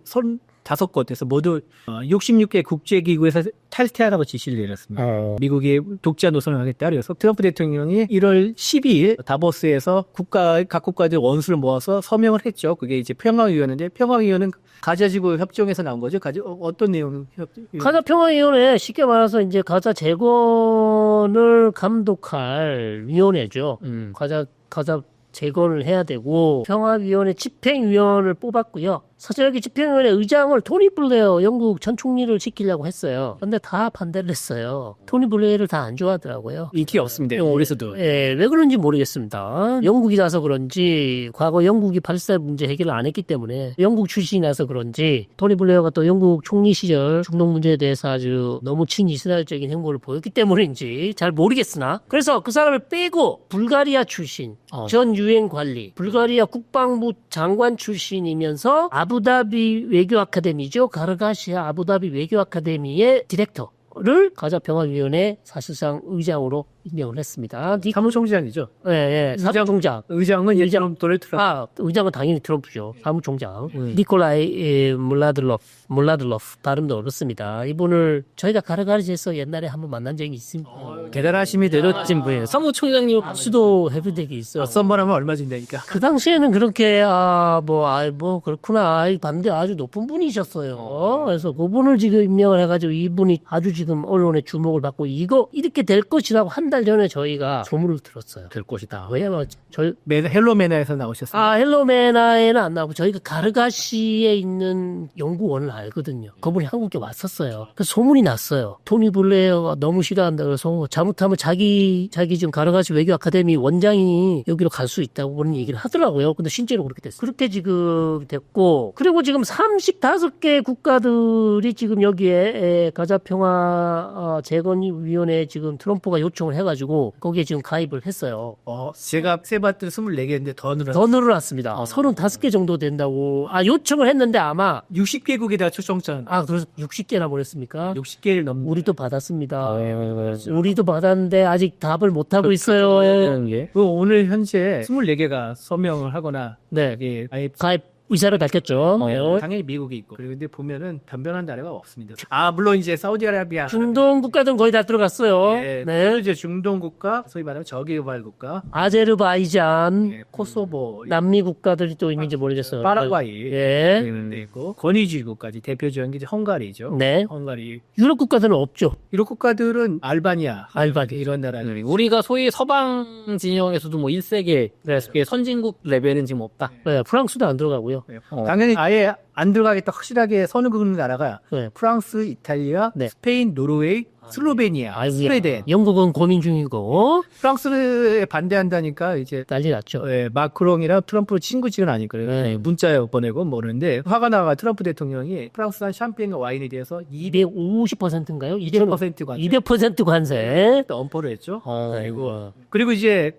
35곳에서 모두 66개 국제기구에서 탈퇴하라고 지시를 내렸습니다. 미국이 독자 노선을 하겠다. 그래서 트럼프 대통령이 1월 12일 다보스에서 각 국가들 원수를 모아서 서명을 했죠. 그게 이제 평화위원회인데 평화위원회는 가자지구 협정에서 나온 거죠. 어떤 내용? 가자 평화위원회 쉽게 말해서 이제 가자 재건을 감독할 위원회죠. 가자 재건을 해야 되고 평화위원회 집행위원을 뽑았고요. 사실 여기 집행위원회 의장을 토니 블레어 영국 전 총리를 시키려고 했어요. 근데 다 반대를 했어요. 토니 블레어를 다 안 좋아하더라고요. 인기 없습니다. 올해서도. 예, 왜 그런지 모르겠습니다. 영국이라서 그런지 과거 영국이 팔스타일 문제 해결을 안 했기 때문에 영국 출신이라서 그런지 토니 블레어가 또 영국 총리 시절 중동 문제에 대해서 아주 너무 친이스라엘적인 행보를 보였기 때문인지 잘 모르겠으나 그래서 그 사람을 빼고 불가리아 출신 전 유엔 관리 불가리아 국방부 장관 출신이면서 아부다비 외교 아카데미죠. 가르가시아 아부다비 외교 아카데미의 디렉터를 가자 평화위원회 사실상 의장으로 임명을 했습니다. 사무총장이죠. 예, 사무총장. 의장은 예전 도널드 트럼프. 의장은 당연히 트럼프죠. 사무총장. 니콜라이 몰라들로프 발음도 어렵습니다. 이분을 저희가 가르가리지에서 옛날에 한번 만난 적이 있습니다. 대단하심이 내려진 분이에요. 사무총장님 수도 해본 적이 있어요. 썸머라면 얼마 준다니까. 그 당시에는 그렇게 그렇구나 반대 아주 높은 분이셨어요. 그래서 그분을 지금 임명을 해가지고 이분이 아주 지금 언론의 주목을 받고 이렇게 될 것이라고 한 달 전에 저희가 소문을 들었어요. 될 것이다. 왜냐면 헬로메나에서 나오셨어요. 헬로메나에는 안 나오고 저희가 가르가시에 있는 연구원을 알거든요. 그분이 한국에 왔었어요. 그래서 소문이 났어요. 토니 블레어가 너무 싫어한다 그래서 잘못하면 자기 지금 가르가시 외교 아카데미 원장이 여기로 갈 수 있다고 그런 얘기를 하더라고요. 근데 실제로 그렇게 됐어요. 그렇게 지금 됐고 그리고 지금 35개 국가들이 지금 여기에 가자 평화 재건위원회에 지금 트럼프가 요청을 해가지고 거기에 지금 가입을 했어요. 제가 세봤더니 24개인데 더 늘어났습니다. 35개 정도 된다고 요청을 했는데 아마 60개국에다 초청장. 그래서 60개나 보냈습니까? 60개를 넘는. 우리도 받았습니다. 우리도 받았는데 아직 답을 못 하고 있어요. 예. 오늘 현재 24개가 서명을 하거나 네. 아예 의사를 밝혔죠. 당연히 미국이 있고. 그리고 근데 보면은 변변한 나라가 없습니다. 물론 이제 사우디아라비아, 중동 국가들은 거의 다 들어갔어요. 네. 네. 이제 중동 국가, 소위 말하면 저개발 국가, 아제르바이잔, 코소보, 남미 국가들이 또 있는지 모르겠어요. 파라과이 예. 있는 데 있고 권위주의국까지 대표적인 게 이제 헝가리죠. 네. 헝가리. 유럽 국가들은 없죠. 유럽 국가들은 알바니아, 알바니아. 이런 나라. 우리가 소위 서방 진영에서도 뭐 1세계 선진국 레벨은 지금 없다. 네, 프랑스도 안 들어가고요. 당연히 아예 안 들어가겠다 확실하게 선을 그는 나라가 네. 프랑스, 이탈리아, 네. 스페인, 노르웨이, 슬로베니아, 아이고야. 스웨덴. 영국은 고민 중이고 프랑스에 반대한다니까 이제 난리 났죠. 마크롱이랑 트럼프 친구지은 아니고요. 네. 문자 보내고 모르는데 화가 나가 트럼프 대통령이 프랑스산 샴페인과 와인에 대해서 250%인가요? 200% 관세 200% 관세. 엄포를 했죠. 아이고. 그리고 이제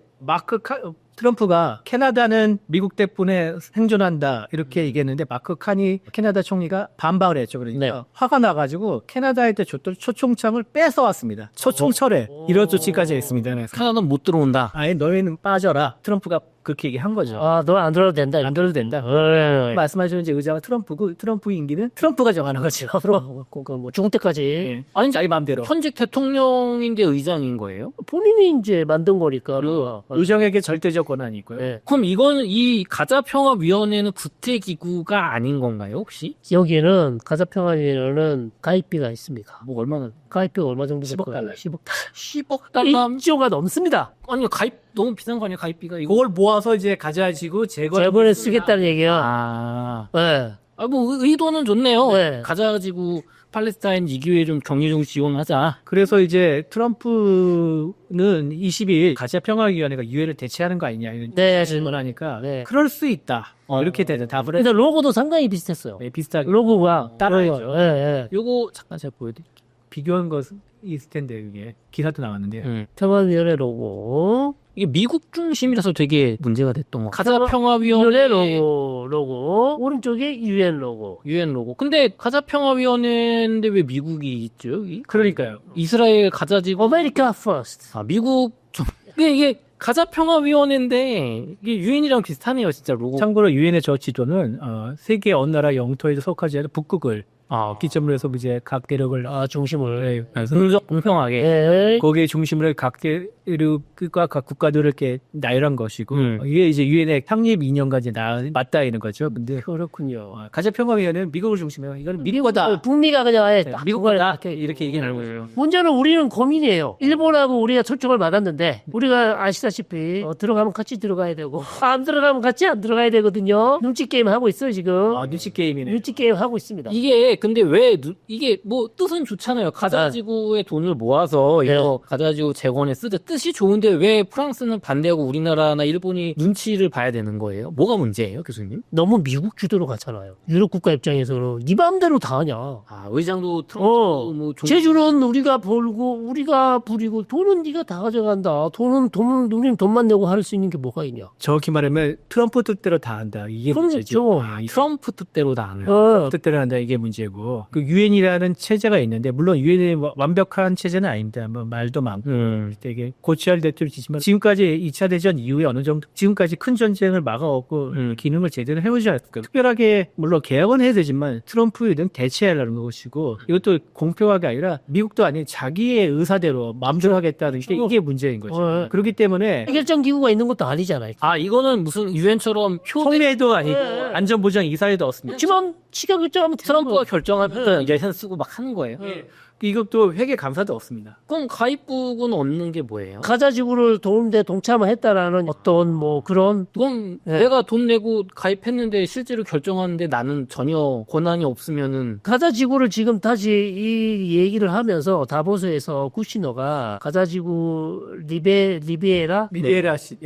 트럼프가 캐나다는 미국 덕분에 생존한다 이렇게 얘기했는데 마크 칸이 캐나다 총리가 반박을 했죠. 그러니까 네. 화가 나가지고 캐나다에 줬던 초청장을 뺏어왔습니다. 초청철회 이런 조치까지 했습니다. 그래서 캐나다는 못 들어온다. 아예 너희는 빠져라. 트럼프가 그렇게 얘기한 거죠. 아, 너 안 들어도 된다. 안 들어도 된다. 어, 말씀하시는 이제 의자가 트럼프고 트럼프 임기는 트럼프가 정하는 거죠. 뭐 죽을 때까지 예. 아니 자기 마음대로. 현직 대통령인데 의장인 거예요? 본인이 이제 만든 거니까. 의정에게 절대적 권한이 있고요. 네. 그럼 이건 이 가자평화위원회는 구태기구가 아닌 건가요 혹시? 여기는 가자평화위원회는 가입비가 있습니다. 뭐 얼마나? 가입비가 얼마 정도 10억 될까요? 달러. 10억 달러. 10억 달러? 1조가 넘습니다. 아니 가입 너무 비싼 거 아니야 가입비가 이거? 그걸 모아서 이제 가져가지고 재벌에 쓰겠다는 얘기야. 아, 네. 뭐 의도는 좋네요. 네. 가자지구 팔레스타인 이 기회에 좀 격리적 지원하자. 그래서 이제 트럼프는 22일 가자평화위원회가 유엔을 대체하는 거 아니냐 이런 네. 질문하니까 네. 그럴 수 있다. 이렇게 되는 답을 근데 로고도 상당히 비슷했어요. 네, 비슷하게 로고가 따라했죠. 예, 예. 요거 잠깐 제가 보여드릴게요. 비교한 것은 있을 텐데 이게 기사도 나왔는데요. 평화위원회 로고. 이게 미국 중심이라서 되게 문제가 됐던 거. 위원회 가자평화위원회 로고. 오른쪽에 유엔 로고. 유엔 로고. 근데 가자평화위원회인데 왜 미국이 있죠 여기? 그러니까요. 이스라엘 가자지구. 아메리카 퍼스트. 아 미국 좀. 이게 가자평화위원회인데 이게 유엔이랑 비슷하네요 진짜 로고. 참고로 유엔의 저 지도는 세계 어느 나라 영토에도 속하지 않은 북극을 기점으로 해서 이제 각 대륙을 중심을. 공평하게. 예. 거기에 중심으로 각 대륙과 각 국가들을 이렇게 나열한 것이고 이게 이제 유엔의 창립 2년까지 맞닿아 있는 거죠. 근데 그렇군요. 가자평화위원회는 미국을 중심해요. 이거는 미국이다. 북미가 그냥 아예 딱 미국이다. 이렇게 얘기하는 거예요. 문제는 우리는 고민이에요. 일본하고 우리가 초청을 받았는데 우리가 아시다시피 들어가면 같이 들어가야 되고 안 들어가면 같이 안 들어가야 되거든요. 눈치 게임 하고 있어요 지금. 눈치 게임이네. 눈치 게임 하고 있습니다. 이게 근데 왜 이게 뭐 뜻은 좋잖아요. 가자지구의 돈을 모아서 이거 가자지구 재건에 쓰자. 뜻이 좋은데 왜 프랑스는 반대하고 우리나라나 일본이 눈치를 봐야 되는 거예요? 뭐가 문제예요, 교수님? 너무 미국 주도로 가잖아요. 유럽 국가 입장에서는 네 마음대로 다 하냐. 아 의장도 트럼프 뭐 제주는 우리가 벌고 우리가 부리고 돈은 네가 다 가져간다. 돈은 우리는 돈만 내고 할 수 있는 게 뭐가 있냐. 정확히 말하면 트럼프 뜻대로 다 한다. 이게 문제죠. 트럼프 뜻대로 다 하는 거예요. 뜻대로 한다. 이게 문제고. 그 유엔이라는 체제가 있는데 물론 유엔이 완벽한 체제는 아닙니다. 뭐 말도 많고 되게 고치할 대표를 지지만 지금까지 2차 대전 이후에 어느 정도 지금까지 큰 전쟁을 막아왔고 기능을 제대로 해오지 않을까. 특별하게 물론 개혁은 해야 되지만 트럼프는 대체하려는 것이고 이것도 공평하게 아니라 미국도 아닌 자기의 의사대로 마음대로 하겠다는 이게 문제인 거죠. 그렇기 때문에 해결장 기구가 있는 것도 아니잖아요. 아 이거는 무슨 유엔처럼 성매도 아니고 안전보장 이사회도 없습니다. 하지만 치가 결정하면 트럼프가 결정하면 예산 쓰고 막 하는 거예요. 이것도 회계 감사도 없습니다. 그럼 가입국은 얻는 게 뭐예요? 가자지구를 도움대 동참을 했다라는 어떤 뭐 그런 그건 내가 돈 내고 가입했는데 실제로 결정하는데 나는 전혀 권한이 없으면은 가자지구를 지금 다시 이 얘기를 하면서 다보스에서 쿠시너가 가자지구 리베라 씨.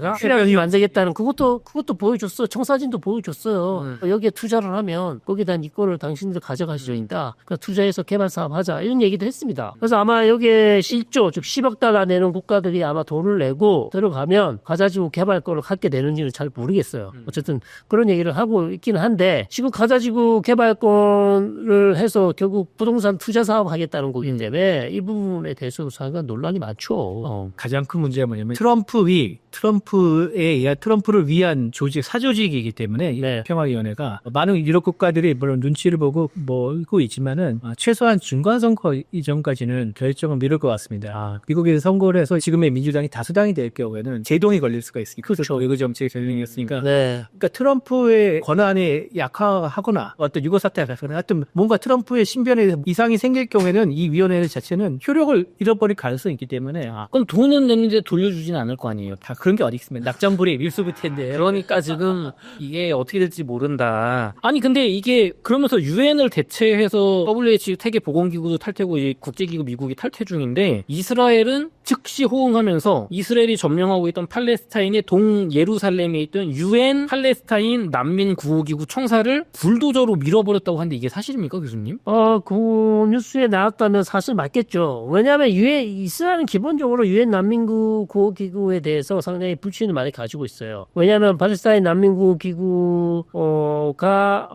가 만들겠다는 그것도 보여줬어. 청사진도 보여줬어요. 여기에 투자를 하면 거기다 네 거를 당신들 가져가시려니까 투자해서 개발 사업 하자. 하겠다 이런 얘기도 했습니다. 그래서 아마 여기에 1조 즉 10억 달러 내는 국가들이 아마 돈을 내고 들어가면 가자지구 개발권을 갖게 되는지는 잘 모르겠어요. 어쨌든 그런 얘기를 하고 있기는 한데 지금 가자지구 개발권을 해서 결국 부동산 투자 사업 하겠다는 거기 때문에 이 부분에 대해서도 상당히 논란이 많죠. 가장 큰 문제가 뭐냐면 트럼프에 의한 트럼프를 위한 조직 사조직이기 때문에 이 네. 평화위원회가 많은 유럽 국가들이 물론 눈치를 보고 뭐고 있지만은 최소한 중간 선거 이전까지는 결정을 미룰 것 같습니다. 미국에서 선거를 해서 지금의 민주당이 다수당이 될 경우에는 제동이 걸릴 수가 있으니까 그렇죠. 외교 정책 전쟁이었으니까. 네. 그러니까 트럼프의 권한이 약화하거나 어떤 유고 사태가 발생하거나 하여튼 뭔가 트럼프의 신변에 이상이 생길 경우에는 이 위원회 자체는 효력을 잃어버릴 가능성이 있기 때문에 그럼 돈은 냈는데 돌려주진 않을 거 아니에요. 다 그런 게 어디 있습니까? 낙장불이 밀수부태인데. 그러니까 지금 이게 어떻게 될지 모른다. 아니 근데 이게 그러면서 유엔을 대체해서 WHO 세계 보건기구도 탈퇴고 이제 국제기구 미국이 탈퇴 중인데 이스라엘은 즉시 호응하면서 이스라엘이 점령하고 있던 팔레스타인의 동 예루살렘에 있던 유엔 팔레스타인 난민 구호기구 청사를 불도저로 밀어버렸다고 하는데 이게 사실입니까, 교수님? 그 뉴스에 나왔다면 사실 맞겠죠. 왜냐하면 이스라엘은 기본적으로 유엔 난민구 구호기구에 대해서 상당히 불신을 많이 가지고 있어요. 왜냐하면 팔레스타인 난민구 기구가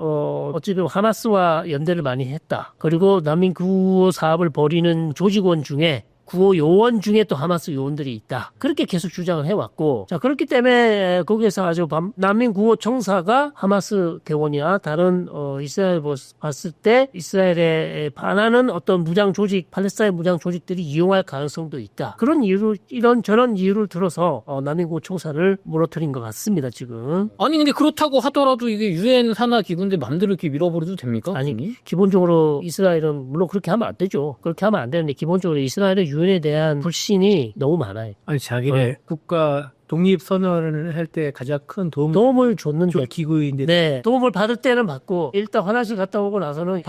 어찌 보면 하마스와 연대를 많이 했다. 그리고 난민 구호 사업을 벌이는 조직원 중에 구호 요원 중에 또 하마스 요원들이 있다. 그렇게 계속 주장을 해왔고, 자, 그렇기 때문에 거기에서 아주 난민 구호 청사가 하마스 대원이나 다른, 이스라엘 봤을 때 이스라엘에 반하는 어떤 무장 조직, 팔레스타인 무장 조직들이 이용할 가능성도 있다. 그런 이유로, 저런 이유를 들어서, 난민 구호 청사를 무너뜨린 것 같습니다, 지금. 아니 근데 그렇다고 하더라도 이게 유엔 산하 기구인데 맘대로 이렇게 밀어버려도 됩니까? 아니, 기본적으로 이스라엘은 물론 그렇게 하면 안 되죠. 그렇게 하면 안 되는데, 기본적으로 이스라엘은 유엔에 대한 불신이 너무 많아요. 아니 자기네 국가 독립 선언을 할 때 가장 큰 도움을 줬는데 기구인데 네, 도움을 받을 때는 받고 일단 화장실 갔다 오고 나서는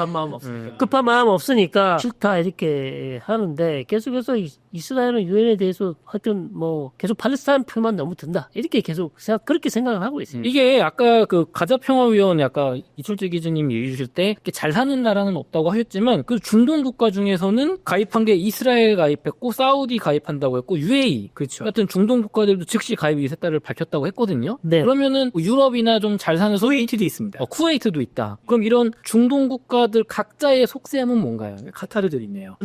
급한 마음 없으니까 싫다 이렇게 하는데 계속해서 이스라엘은 유엔에 대해서 하여튼 뭐 계속 팔레스타인 표만 너무 든다 이렇게 계속 그렇게 생각을 하고 있습니다. 이게 아까 그 가자평화위원회 아까 이철재 기자님 얘기해 주실 때 이렇게 잘 사는 나라는 없다고 하셨지만 그 중동 국가 중에서는 가입한 게 이스라엘 가입했고 사우디 가입한다고 했고 UAE 그렇죠. 같은 중동 국가들도 즉시 가입 이색다를 밝혔다고 했거든요. 네. 그러면은 유럽이나 좀 잘 사는 쿠웨이트도 있습니다. 쿠웨이트도 있다. 그럼 이런 중동 국가들 각자의 속셈은 뭔가요? 카타르도 있네요.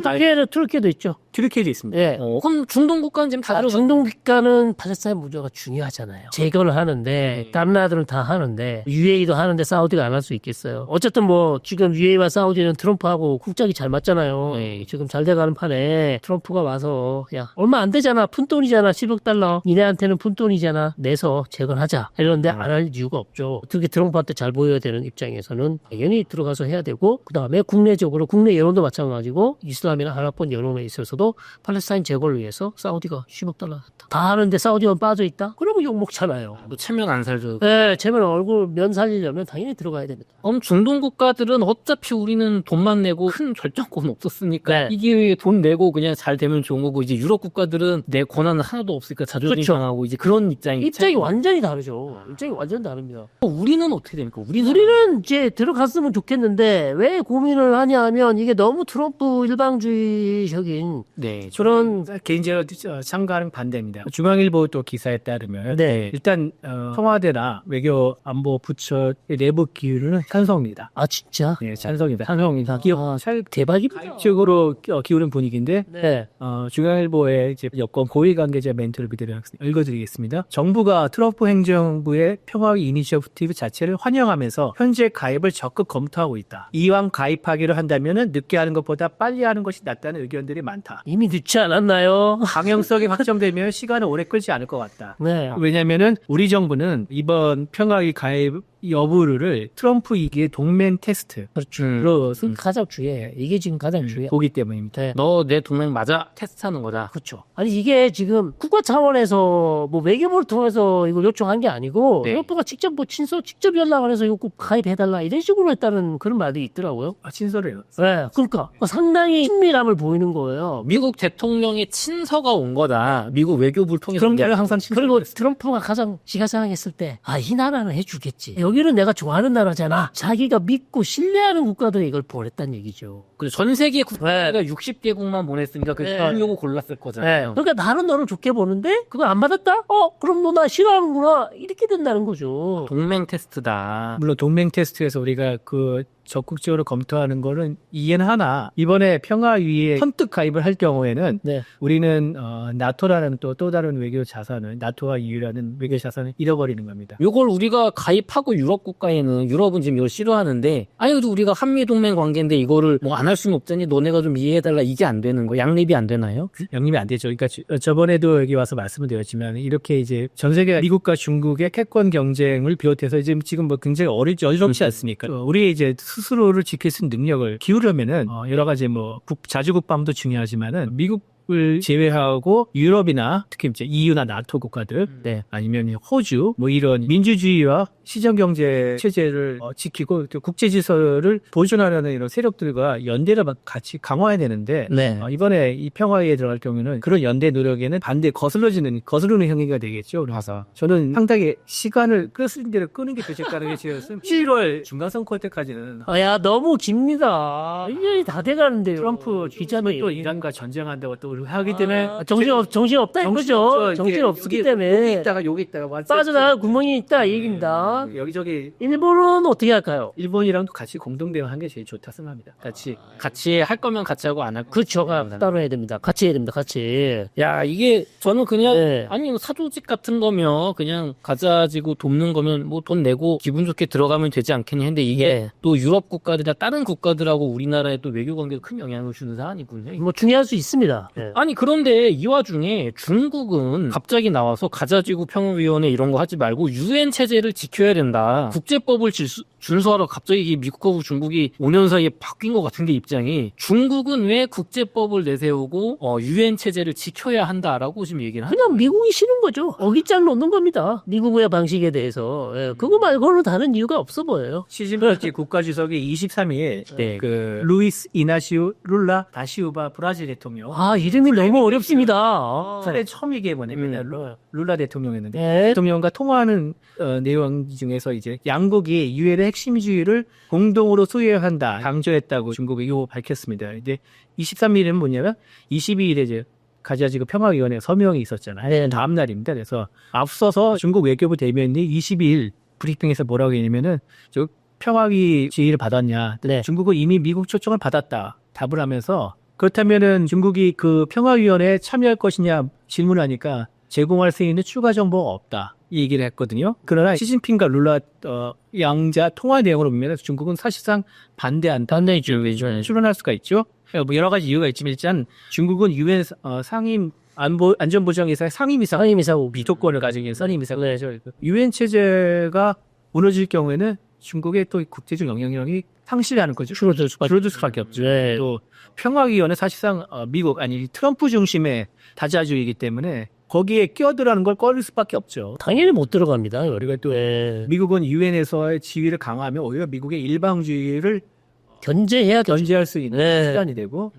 트르키에도 있죠. 튀르키예도 있습니다. 예. 그럼 중동 국가는 지금 다 들어가. 중동 국가는 팔레스타인 문제가 중요하잖아요. 제거를 하는데 다른 나라들은 다 하는데 UAE도 하는데 사우디가 안 할 수 있겠어요. 어쨌든 뭐 지금 UAE와 사우디는 트럼프하고 국적이 잘 맞잖아요. 네, 지금 잘 돼가는 판에 트럼프가 와서 야 얼마 안 되잖아. 푼돈이잖아. 10억 달러. 니네한테는 푼돈이잖아. 내서 제거를 하자. 이러는데 안 할 이유가 없죠. 어떻게 트럼프한테 잘 보여야 되는 입장에서는 당연히 들어가서 해야 되고 그 다음에 국내적으로 국내 여론도 마찬가지고 이슬람이나 아랍권 여론에 있어서도 팔레스타인 제거를 위해서 사우디가 10억 달러 했다. 다 하는데 사우디만 빠져있다? 그러면 욕먹잖아요. 뭐 체면 안 살죠. 네, 제발 얼굴 면 살리려면 당연히 들어가야 됩니다. 중동 국가들은 어차피 우리는 돈만 내고 큰 결정권 없었으니까 네. 이 기회에 돈 내고 그냥 잘 되면 좋은 거고 이제 유럽 국가들은 내 권한은 하나도 없으니까 자존심 그렇죠. 상하고 이제 그런 입장이 완전히 다르죠. 입장이 완전히 다릅니다. 우리는 어떻게 됩니까? 우리는 이제 들어갔으면 좋겠는데 왜 고민을 하냐 하면 이게 너무 트럼프 일방주의적인 네. 그런 개인적으로 참가하는 반대입니다. 중앙일보 또 기사에 따르면 네. 일단 청와대나 외교안보 부처의 내부 기율은 찬성입니다. 아 진짜? 네, 찬성입니다. 찬성입니다. 대박입니다. 쪽으로 기울은 분위기인데 네. 중앙일보의 이제 여권 고위 관계자 멘트를 그대로 읽어드리겠습니다. 정부가 트럼프 행정부의 평화위 이니셔티브 자체를 환영하면서 현재 가입을 적극 검토하고 있다. 이왕 가입하기로 한다면은 늦게 하는 것보다 빨리 하는 것이 낫다는 의견들이 많다. 이미 늦지 않았나요? 강형성이 확정되면 시간은 오래 끌지 않을 것 같다. 네. 왜냐면은 우리 정부는 이번 평화위 가입 여부를 트럼프 2기의 동맹 테스트로 그렇죠. 가장 중요해요. 이게 지금 가장 중요해요. 보기 때문입니다. 네. 너 내 동맹 맞아? 테스트하는 거다. 그렇죠. 아니 이게 지금 국가 차원에서 뭐 외교부를 통해서 이걸 요청한 게 아니고 네. 트럼프가 직접 직접 연락을 해서 이거 꼭 가입해달라 이런 식으로 했다는 그런 말이 있더라고요. 친서래요. 네, 그러니까 상당히 친밀함을 보이는 거예요. 미국 대통령의 친서가 온 거다. 미국 외교부를 통해서. 그런 게 항상 그리고 트럼프가 가장 시가상했을 때, 이 나라는 해주겠지. 여기는 내가 좋아하는 나라잖아. 자기가 믿고 신뢰하는 국가들에 이걸 보냈다는 얘기죠. 그래서 전 세계 국가가 60개국만 보냈으니까 그 네. 요거 골랐을 거잖아요. 그러니까 나는 너를 좋게 보는데 그걸 안 받았다? 그럼 너 나 싫어하는구나. 이렇게 된다는 거죠. 동맹 테스트다. 물론 동맹 테스트에서 우리가 그 적극적으로 검토하는 거는 이해는 하나 이번에 평화위에 선뜻 가입을 할 경우에는 네. 우리는 나토라는 또 다른 외교 자산을 나토와 EU라는 외교 자산을 잃어버리는 겁니다. 요걸 우리가 가입하고 유럽 국가에는 유럽은 지금 이걸 싫어하는데 아니 그래도 우리가 한미 동맹 관계인데 이거를 뭐 안 할 수는 없잖니 너네가 좀 이해해달라 이게 안 되는 거 양립이 안 되나요? 영림이 안 되죠. 그러니까 저번에도 여기 와서 말씀을 드렸지만 이렇게 이제 전 세계 미국과 중국의 캐권 경쟁을 비롯해서 지금 뭐 굉장히 어렵지 않습니까? 우리 이제 스스로를 지킬 수 있는 능력을 기울려면은 여러 가지 뭐 자주국방도 중요하지만은 미국을 제외하고 유럽이나 특히 이제 EU나 나토 국가들, 네, 아니면 호주 뭐 이런 민주주의와 시장경제 체제를 지키고 또 국제 질서를 보존하려는 이런 세력들과 연대를 같이 강화해야 되는데 네. 이번에 이 평화회의에 들어갈 경우는 그런 연대 노력에는 반대 거스르는 행위가 되겠죠. 그래서 저는 상당히 시간을 끄는 대로 끄는 게 더 좋다는 게 제 7월 중간선거 때까지는 야 너무 깁니다. 1년이 다 돼가는데요. 트럼프 기자는 또 이란과 전쟁한다고 또 하기 때문에 정신 없다 이거죠. 정신 없기 때문에 여기 있다가 빠져나갈 구멍이 있다 이 얘기입니다. 여기저기 일본은 어떻게 할까요? 일본이랑도 같이 공동 대응하는 게 제일 좋다 생각합니다. 같이 할 거면 같이 하고 안 할 거면 그렇죠. 따로 해야 됩니다. 같이 해야 됩니다. 같이. 야 이게 저는 그냥 네. 아니 뭐 사조직 같은 거면 그냥 가자지고 돕는 거면 뭐 돈 내고 기분 좋게 들어가면 되지 않겠냐 했는데 이게 또 유럽 국가들이나 다른 국가들하고 우리나라의 또 외교 관계에 큰 영향을 주는 사안이군요. 뭐 중요할 수 있습니다. 네. 아니 그런데 이 와중에 중국은 갑자기 나와서 가자지구 평화위원회 이런 거 하지 말고 유엔 체제를 지켜야 된다. 국제법을 준수하러 갑자기 이 미국하고 중국이 5년 사이에 바뀐 것 같은데 입장이 중국은 왜 국제법을 내세우고 유엔 체제를 지켜야 한다라고 지금 얘기를 하는 그냥 미국이 싫은 거죠. 어깃장 놓는 겁니다. 미국의 방식에 대해서. 그거 말고는 다른 이유가 없어 보여요. 시진핑 국가주석이 23일 네. 그 루이스 이나시오 룰라 다시우바 브라질 대통령 이름이 너무 어렵습니다. 사례 처음 얘기해 보내면 룰라 대통령이었는데 네. 대통령과 통화하는 내용 중에서 이제 양국이 유엔의 핵심주의를 공동으로 수여해야 한다 강조했다고 중국이 밝혔습니다. 이제 23일은 뭐냐면 22일에 이제 가자지구 평화위원회 서명이 있었잖아요. 네. 다음 날입니다. 그래서 앞서서 중국 외교부 대변인이 22일 브리핑에서 뭐라고 했냐면은 저 평화위 지휘를 받았냐? 네. 중국은 이미 미국 초청을 받았다 답을 하면서 그렇다면은 중국이 그 평화위원회에 참여할 것이냐 질문하니까 제공할 수 있는 추가 정보가 없다. 이 얘기를 했거든요. 그러나 시진핑과 룰라 양자 통화 내용으로 보면 중국은 사실상 반대한다. 출연할 수가 있죠. 뭐 여러 가지 이유가 있지만 일단 중국은 유엔 상임 안전보장회사의 상임이사고 비토권을 가지고 있는 상임이사고 유엔 체제가 무너질 경우에는 중국의 또 국제적 영향력이 상실하는 거죠. 줄어들 수밖에 없죠. 네. 또 평화위원회 사실상 미국 아니 트럼프 중심의 다자주의이기 때문에 거기에 끼어들라는 걸 꺼릴 수밖에 없죠. 당연히 못 들어갑니다. 우리가 또 미국은 유엔에서의 지위를 강화하면 오히려 미국의 일방주의를 견제할 수 있는 시간이 되고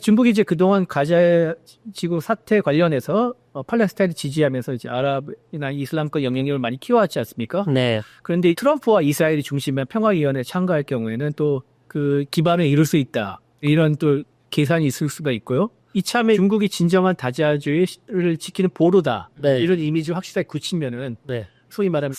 중국이 이제 그동안 가자 지구 사태 관련해서 팔레스타인을 지지하면서 이제 아랍이나 이슬람권 영향력을 많이 키워왔지 않습니까? 네. 그런데 트럼프와 이스라엘이 중심의 평화위원회에 참가할 경우에는 또 그 기반을 이룰 수 있다. 이런 또 계산이 있을 수가 있고요. 이참에 중국이 진정한 다자주의를 지키는 보루다. 네. 이런 이미지를 확실하게 굳히면은 네. 소위 말하면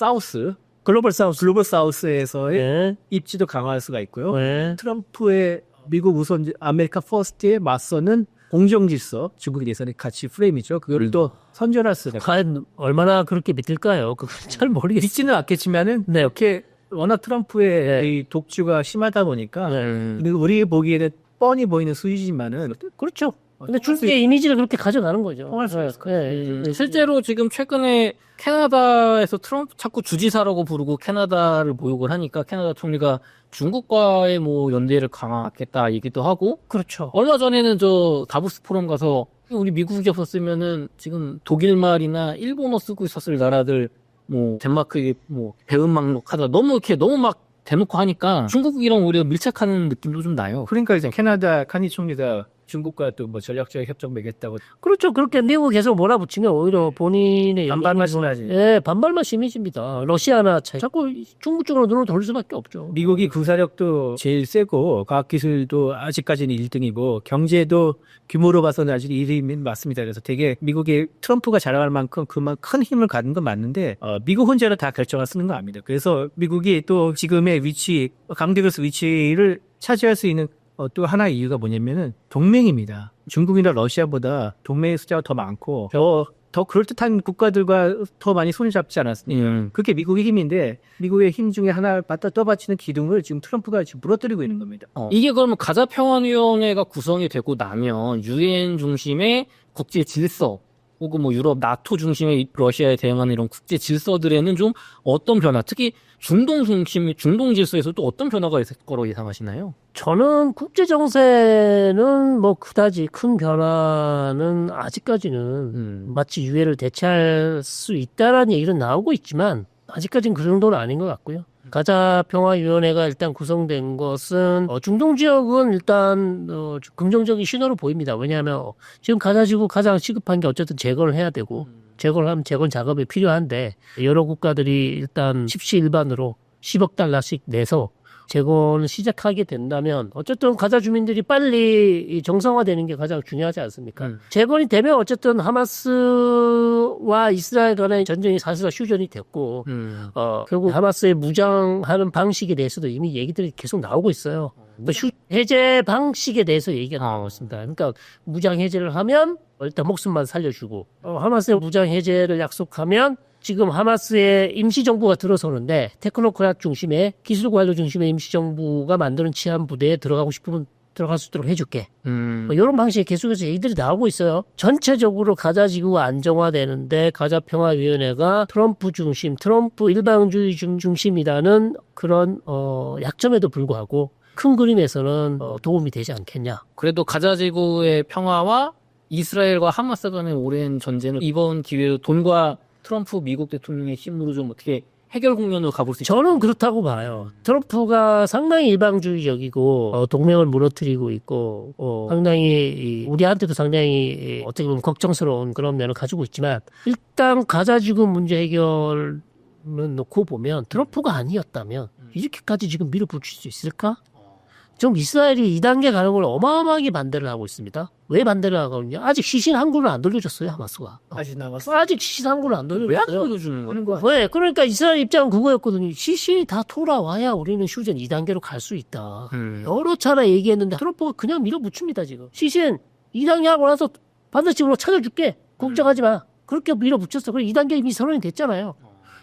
글로벌 사우스에서의 네. 입지도 강화할 수가 있고요. 네. 트럼프의 미국 우선 아메리카 퍼스트에 맞서는 공정질서, 중국에 대해서는 가치 프레임이죠. 그걸 또 선전할 수가 있고. 과연 얼마나 그렇게 믿을까요? 그건 잘 모르겠어요. 믿지는 않겠지만은 네. 이렇게 워낙 트럼프의 이 독주가 심하다 보니까 근데 우리 보기에는 뻔히 보이는 수위지만은 그렇죠. 근데 중국의 이미지를 그렇게 가져가는 거죠. 통할 수 있을 거예요. 실제로 지금 최근에 캐나다에서 트럼프 자꾸 주지사라고 부르고 캐나다를 모욕을 하니까 캐나다 총리가 중국과의 뭐 연대를 강화하겠다 얘기도 하고 그렇죠. 얼마 전에는 저 다보스 포럼 가서 우리 미국이 없었으면은 지금 독일 말이나 일본어 쓰고 있었을 나라들 뭐 덴마크 뭐 배은망록하다 너무 막 대놓고 하니까 중국이랑 오히려 밀착하는 느낌도 좀 나요. 그러니까 이제 캐나다 카니 총리가 중국과 또 뭐 전략적 협정 맺겠다고 그렇죠. 그렇게 미국 계속 몰아붙이면 오히려 본인의 반발만 심하지. 예, 반발만 심해집니다. 러시아나 자꾸 중국 쪽으로 눈을 돌릴 수밖에 없죠. 미국이 군사력도 제일 세고 과학기술도 아직까지는 1등이고 경제도 규모로 봐서는 아직 1위는 맞습니다. 그래서 되게 미국이 트럼프가 자랑할 만큼 그만 큰 힘을 가진 건 맞는데 미국 혼자는 다 결정을 쓰는 거 아닙니다. 그래서 미국이 또 지금의 위치, 강대국에서 위치를 차지할 수 있는 또 하나의 이유가 뭐냐면은 동맹입니다. 중국이나 러시아보다 동맹의 숫자가 더 많고 더 그럴듯한 국가들과 더 많이 손을 잡지 않았습니까? 그게 미국의 힘인데 미국의 힘 중에 하나를 갖다 떠받치는 기둥을 지금 트럼프가 지금 무너뜨리고 있는 겁니다. 이게 그러면 가자평화위원회가 구성이 되고 나면 유엔 중심의 국제 질서 혹은 뭐 유럽 나토 중심의 러시아에 대응하는 이런 국제 질서들에는 좀 어떤 변화, 특히 중동 중심 중동 질서에서 또 어떤 변화가 있을 거로 예상하시나요? 저는 국제 정세는 뭐 그다지 큰 변화는 아직까지는 마치 유해를 대체할 수 있다라는 얘기는 나오고 있지만 아직까지는 그 정도는 아닌 것 같고요. 가자평화위원회가 일단 구성된 것은 중동 지역은 일단 긍정적인 신호로 보입니다. 왜냐하면 지금 가자지구 가장 시급한 게 어쨌든 제거를 해야 되고 제거를 하면 재건 작업이 필요한데 여러 국가들이 일단 십시일반으로 10억 달러씩 내서 재건을 시작하게 된다면 어쨌든 가자 주민들이 빨리 정상화되는 게 가장 중요하지 않습니까? 재건이 되면 어쨌든 하마스와 이스라엘 간의 전쟁이 사실상 휴전이 됐고 결국 하마스의 무장하는 방식에 대해서도 이미 얘기들이 계속 나오고 있어요. 해제 방식에 대해서 얘기가 나오고 있습니다. 그러니까 무장 해제를 하면 일단 목숨만 살려주고 하마스의 무장 해제를 약속하면 지금 하마스의 임시정부가 들어서는데 테크노크랏 중심의 기술관료 중심의 임시정부가 만드는 치안 부대에 들어가고 싶으면 들어갈 수 있도록 해줄게. 뭐 이런 방식의 계속해서 얘기들이 나오고 있어요. 전체적으로 가자 지구가 안정화되는데 가자평화위원회가 트럼프 중심, 트럼프 일방주의 중심이라는 그런 약점에도 불구하고 큰 그림에서는 도움이 되지 않겠냐. 그래도 가자지구의 평화와 이스라엘과 하마스 간의 오랜 전쟁을 이번 기회로 돈과 트럼프 미국 대통령의 힘으로 좀 어떻게 해결 국면으로 가볼 수 있을까요? 저는 그렇다고 봐요. 트럼프가 상당히 일방주의적이고 동맹을 무너뜨리고 있고 상당히 우리한테도 상당히 어떻게 보면 걱정스러운 그런 면을 가지고 있지만 일단 가자지구 문제 해결을 놓고 보면 트럼프가 아니었다면 이렇게까지 지금 밀어붙일 수 있을까? 지금 이스라엘이 2단계 가는 걸 어마어마하게 반대를 하고 있습니다. 왜 반대를 하거든요? 아직 시신 한 구를 안 돌려줬어요, 하마스가. 아직 남았어. 아직 시신 한 구를 안 왜 안 돌려줬어요. 보여주는 거야? 왜? 그러니까 이스라엘 입장은 그거였거든요. 시신이 다 돌아와야 우리는 휴전 2단계로 갈 수 있다. 여러 차례 얘기했는데 트럼프가 그냥 밀어붙입니다, 지금. 시신 2단계 하고 나서 반드시 우리가 찾아줄게. 걱정하지 마. 그렇게 밀어붙였어. 그래 2단계 이미 선언이 됐잖아요.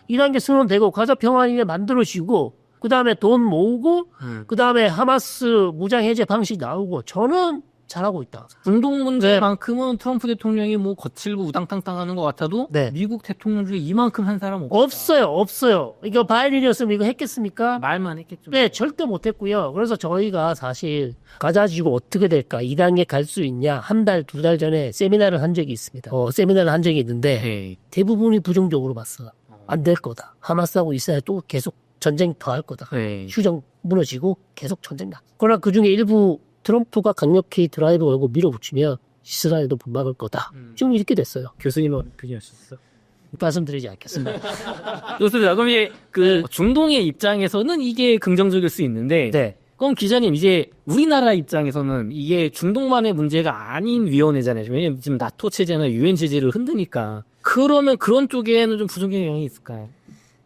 2단계 선언되고 가자평화위원회 만들어지고 그 다음에 돈 모으고 그 다음에 하마스 무장 해제 방식 나오고 저는 잘하고 있다. 중동 문제만큼은 트럼프 대통령이 뭐 거칠고 우당탕탕하는 것 같아도 네. 미국 대통령 중에 이만큼 한 사람 없어요. 이거 바이든이었으면 이거 했겠습니까? 말만 했겠죠. 네, 절대 못했고요. 그래서 저희가 사실 가자지구 어떻게 될까? 2단계 갈 수 있냐? 한 달, 2달 전에 세미나를 한 적이 있습니다. 세미나를 한 적이 있는데 네. 대부분이 부정적으로 봤어. 안 될 거다. 하마스하고 이스라엘 또 계속 전쟁 더 할 거다. 네. 휴전 무너지고 계속 전쟁 나. 그러나 그중에 일부 트럼프가 강력히 드라이브 걸고 밀어붙이면 이스라엘도 못 막을 거다. 지금 이렇게 됐어요. 교수님은 어떻게하셨어? 말씀드리지 않겠습니다. 좋습니다. 그럼 이제 그 중동의 입장에서는 이게 긍정적일 수 있는데 네. 그럼 기자님 이제 우리나라 입장에서는 이게 중동만의 문제가 아닌 위원회잖아요. 왜냐면 지금 나토 체제나 유엔 체제를 흔드니까 그러면 그런 쪽에는 좀 부정적인 영향이 있을까요?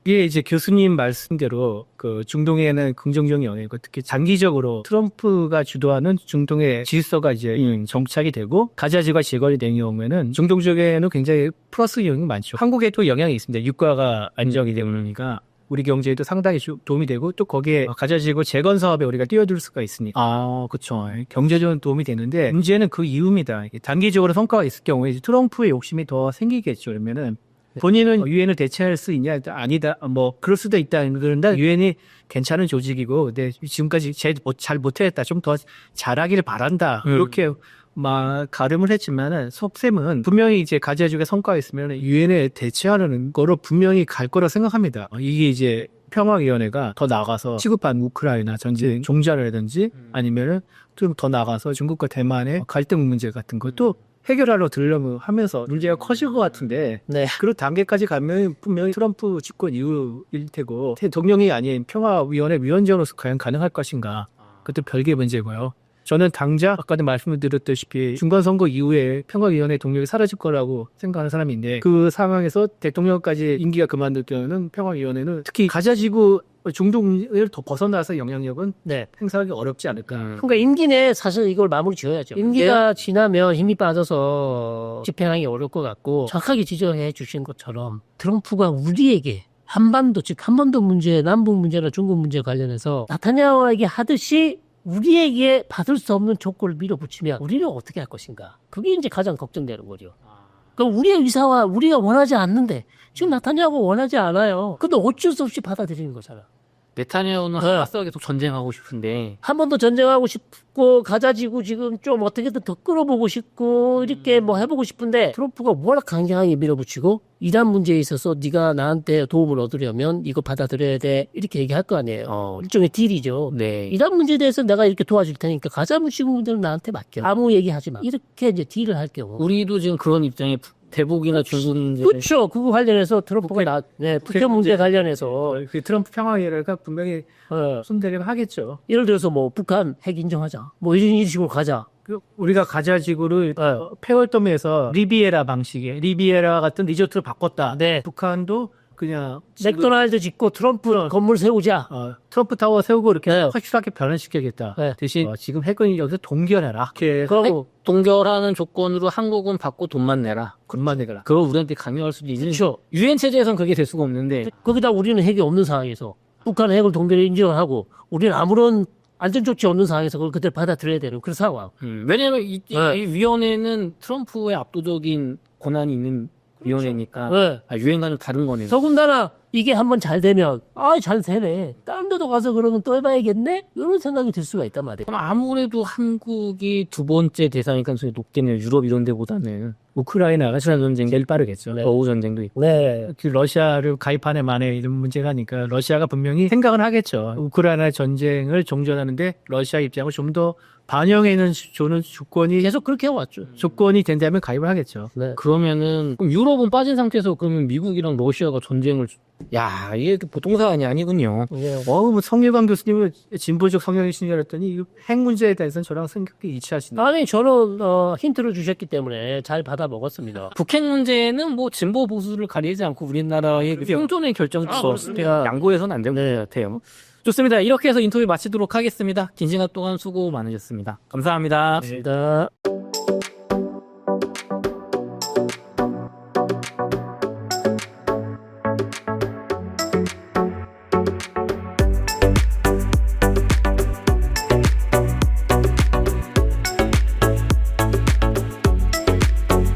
이게 이제 교수님 말씀대로 그 중동에는 긍정적인 영향이 있고 특히 장기적으로 트럼프가 주도하는 중동의 질서가 이제 정착이 되고 가자지구가 재건이 되는 경우에는 중동 쪽에는 굉장히 플러스 영향이 많죠. 한국에도 영향이 있습니다. 유가가 안정이 되니까 우리 경제에도 상당히 도움이 되고 또 거기에 가자지구 재건 사업에 우리가 뛰어들 수가 있으니까 그렇죠. 경제적인 도움이 되는데 문제는 그 이유입니다. 단기적으로 성과가 있을 경우에 이제 트럼프의 욕심이 더 생기겠죠. 그러면은 본인은 유엔을 대체할 수 있냐? 아니다. 뭐 그럴 수도 있다. 그런데 유엔이 괜찮은 조직이고, 근데 지금까지 잘 못했다. 좀 더 잘하기를 바란다. 이렇게 막 가름을 했지만은 속셈은 분명히 이제 가자지구의 성과가 있으면 유엔에 대체하려는 거로 분명히 갈 거라 생각합니다. 이게 이제 평화위원회가 더 나아가서 시급한 우크라이나 전쟁 종자라든지 아니면은 좀 더 나아가서 중국과 대만의 갈등 문제 같은 것도 해결하려 들려면 하면서 문제가 커질 것 같은데 네. 그런 단계까지 가면 분명히 트럼프 집권 이후일 테고 대통령이 아닌 평화위원회 위원장으로서 과연 가능할 것인가 그것도 별개의 문제고요. 저는 당장 아까도 말씀드렸다시피 중간선거 이후에 평화위원회 동력이 사라질 거라고 생각하는 사람인데 그 상황에서 대통령까지 임기가 그만둘 경우는 평화위원회는 특히 가자지구 중동을 더 벗어나서 영향력은 네. 행사하기 어렵지 않을까. 그러니까 임기 내에 사실 이걸 마무리 지어야죠. 임기가 지나면 힘이 빠져서 집행하기 어려울 것 같고 정확하게 지적해 주신 것처럼 트럼프가 우리에게 한반도 즉 한반도 문제, 남북 문제나 중국 문제 관련해서 나타냐후에게 하듯이 우리에게 받을 수 없는 조건을 밀어붙이면 우리는 어떻게 할 것인가? 그게 이제 가장 걱정되는 거죠. 그럼 우리의 의사와 우리가 원하지 않는데 지금 나타냐고 원하지 않아요. 근데 어쩔 수 없이 받아들이는 거잖아. 네타냐후는 네. 하마스와 계속 전쟁하고 싶은데 한 번 더 전쟁하고 싶고 가자지구 지금 좀 어떻게든 더 끌어보고 싶고 이렇게 뭐 해보고 싶은데 트럼프가 워낙 강경하게 밀어붙이고 이란 문제에 있어서 네가 나한테 도움을 얻으려면 이거 받아들여야 돼 이렇게 얘기할 거 아니에요. 일종의 딜이죠. 네. 이란 문제에 대해서 내가 이렇게 도와줄 테니까 가자지구 문제는 나한테 맡겨. 아무 얘기하지 마. 이렇게 이제 딜을 할 경우. 우리도 지금 그런 입장에 대북이나 중국 문제 그렇죠. 그거 관련해서 트럼프가 북핵 문제 관련해서 그 트럼프 평화위원회가 분명히 손대려면 하겠죠. 예를 들어서 뭐 북한 핵 인정하자. 뭐 이런 식으로 가자. 우리가 가자지구를 폐월dom에서 리비에라 방식의 리비에라 같은 리조트를 바꿨다. 네. 북한도 그냥 맥도날드 짓고 트럼프 건물 세우자. 트럼프 타워 세우고 이렇게 네. 확실하게 변환시켜야겠다. 네. 대신 지금 핵은 여기서 동결해라. 이렇게 그러고 동결하는 조건으로 한국은 받고 돈만 내라. 군만 내거라. 그걸 우리한테 강요할 수도 있는. 그렇죠. 유엔 체제에선 그게 될 수가 없는데 거기다 우리는 핵이 없는 상황에서 북한 핵을 동결에 인정하고 우리는 아무런 안전 조치 없는 상황에서 그걸 그대로 받아들여야 되는 그런 상황. 왜냐하면 이 네. 위원회는 트럼프의 압도적인 권한이 있는 위원회니까 네. 유엔과는 다른 거네요. 더군다나 이게 한번 잘 되면 잘 되네. 다른 데도 가서 그러면 또 해봐야겠네? 이런 생각이 들 수가 있단 말이에요. 그럼 아무래도 한국이 두 번째 대상일 가능성이 높겠네요. 유럽 이런 데보다는. 우크라이나가 지난 전쟁이 제일 빠르겠죠. 어우 전쟁도 있고. 네. 그 러시아를 가입한 애 만에 이런 문제가니까 러시아가 분명히 생각은 하겠죠. 우크라이나 전쟁을 종전하는데 러시아 입장을 좀 더 반영해는 주는 조건이 계속 그렇게 해왔죠. 조건이 된다면 가입을 하겠죠. 네. 그러면은 그럼 유럽은 빠진 상태에서 그러면 미국이랑 러시아가 전쟁을 이게 보통 사안이 아니군요. 네. 뭐 성일관 교수님은 진보적 성향이신 줄 알았더니 이 핵 문제에 대해서는 저랑 생각이 일치하시네. 아니 저는 힌트를 주셨기 때문에 잘 받아 먹었습니다. 북핵 문제는 뭐 진보 보수를 가리지 않고 우리나라의 그 생존의 결정에서 그렇습니다. 양보해서는 안 되는 것 같아요. 좋습니다. 이렇게 해서 인터뷰 마치도록 하겠습니다. 긴 시간 동안 수고 많으셨습니다. 감사합니다. 감사합니다.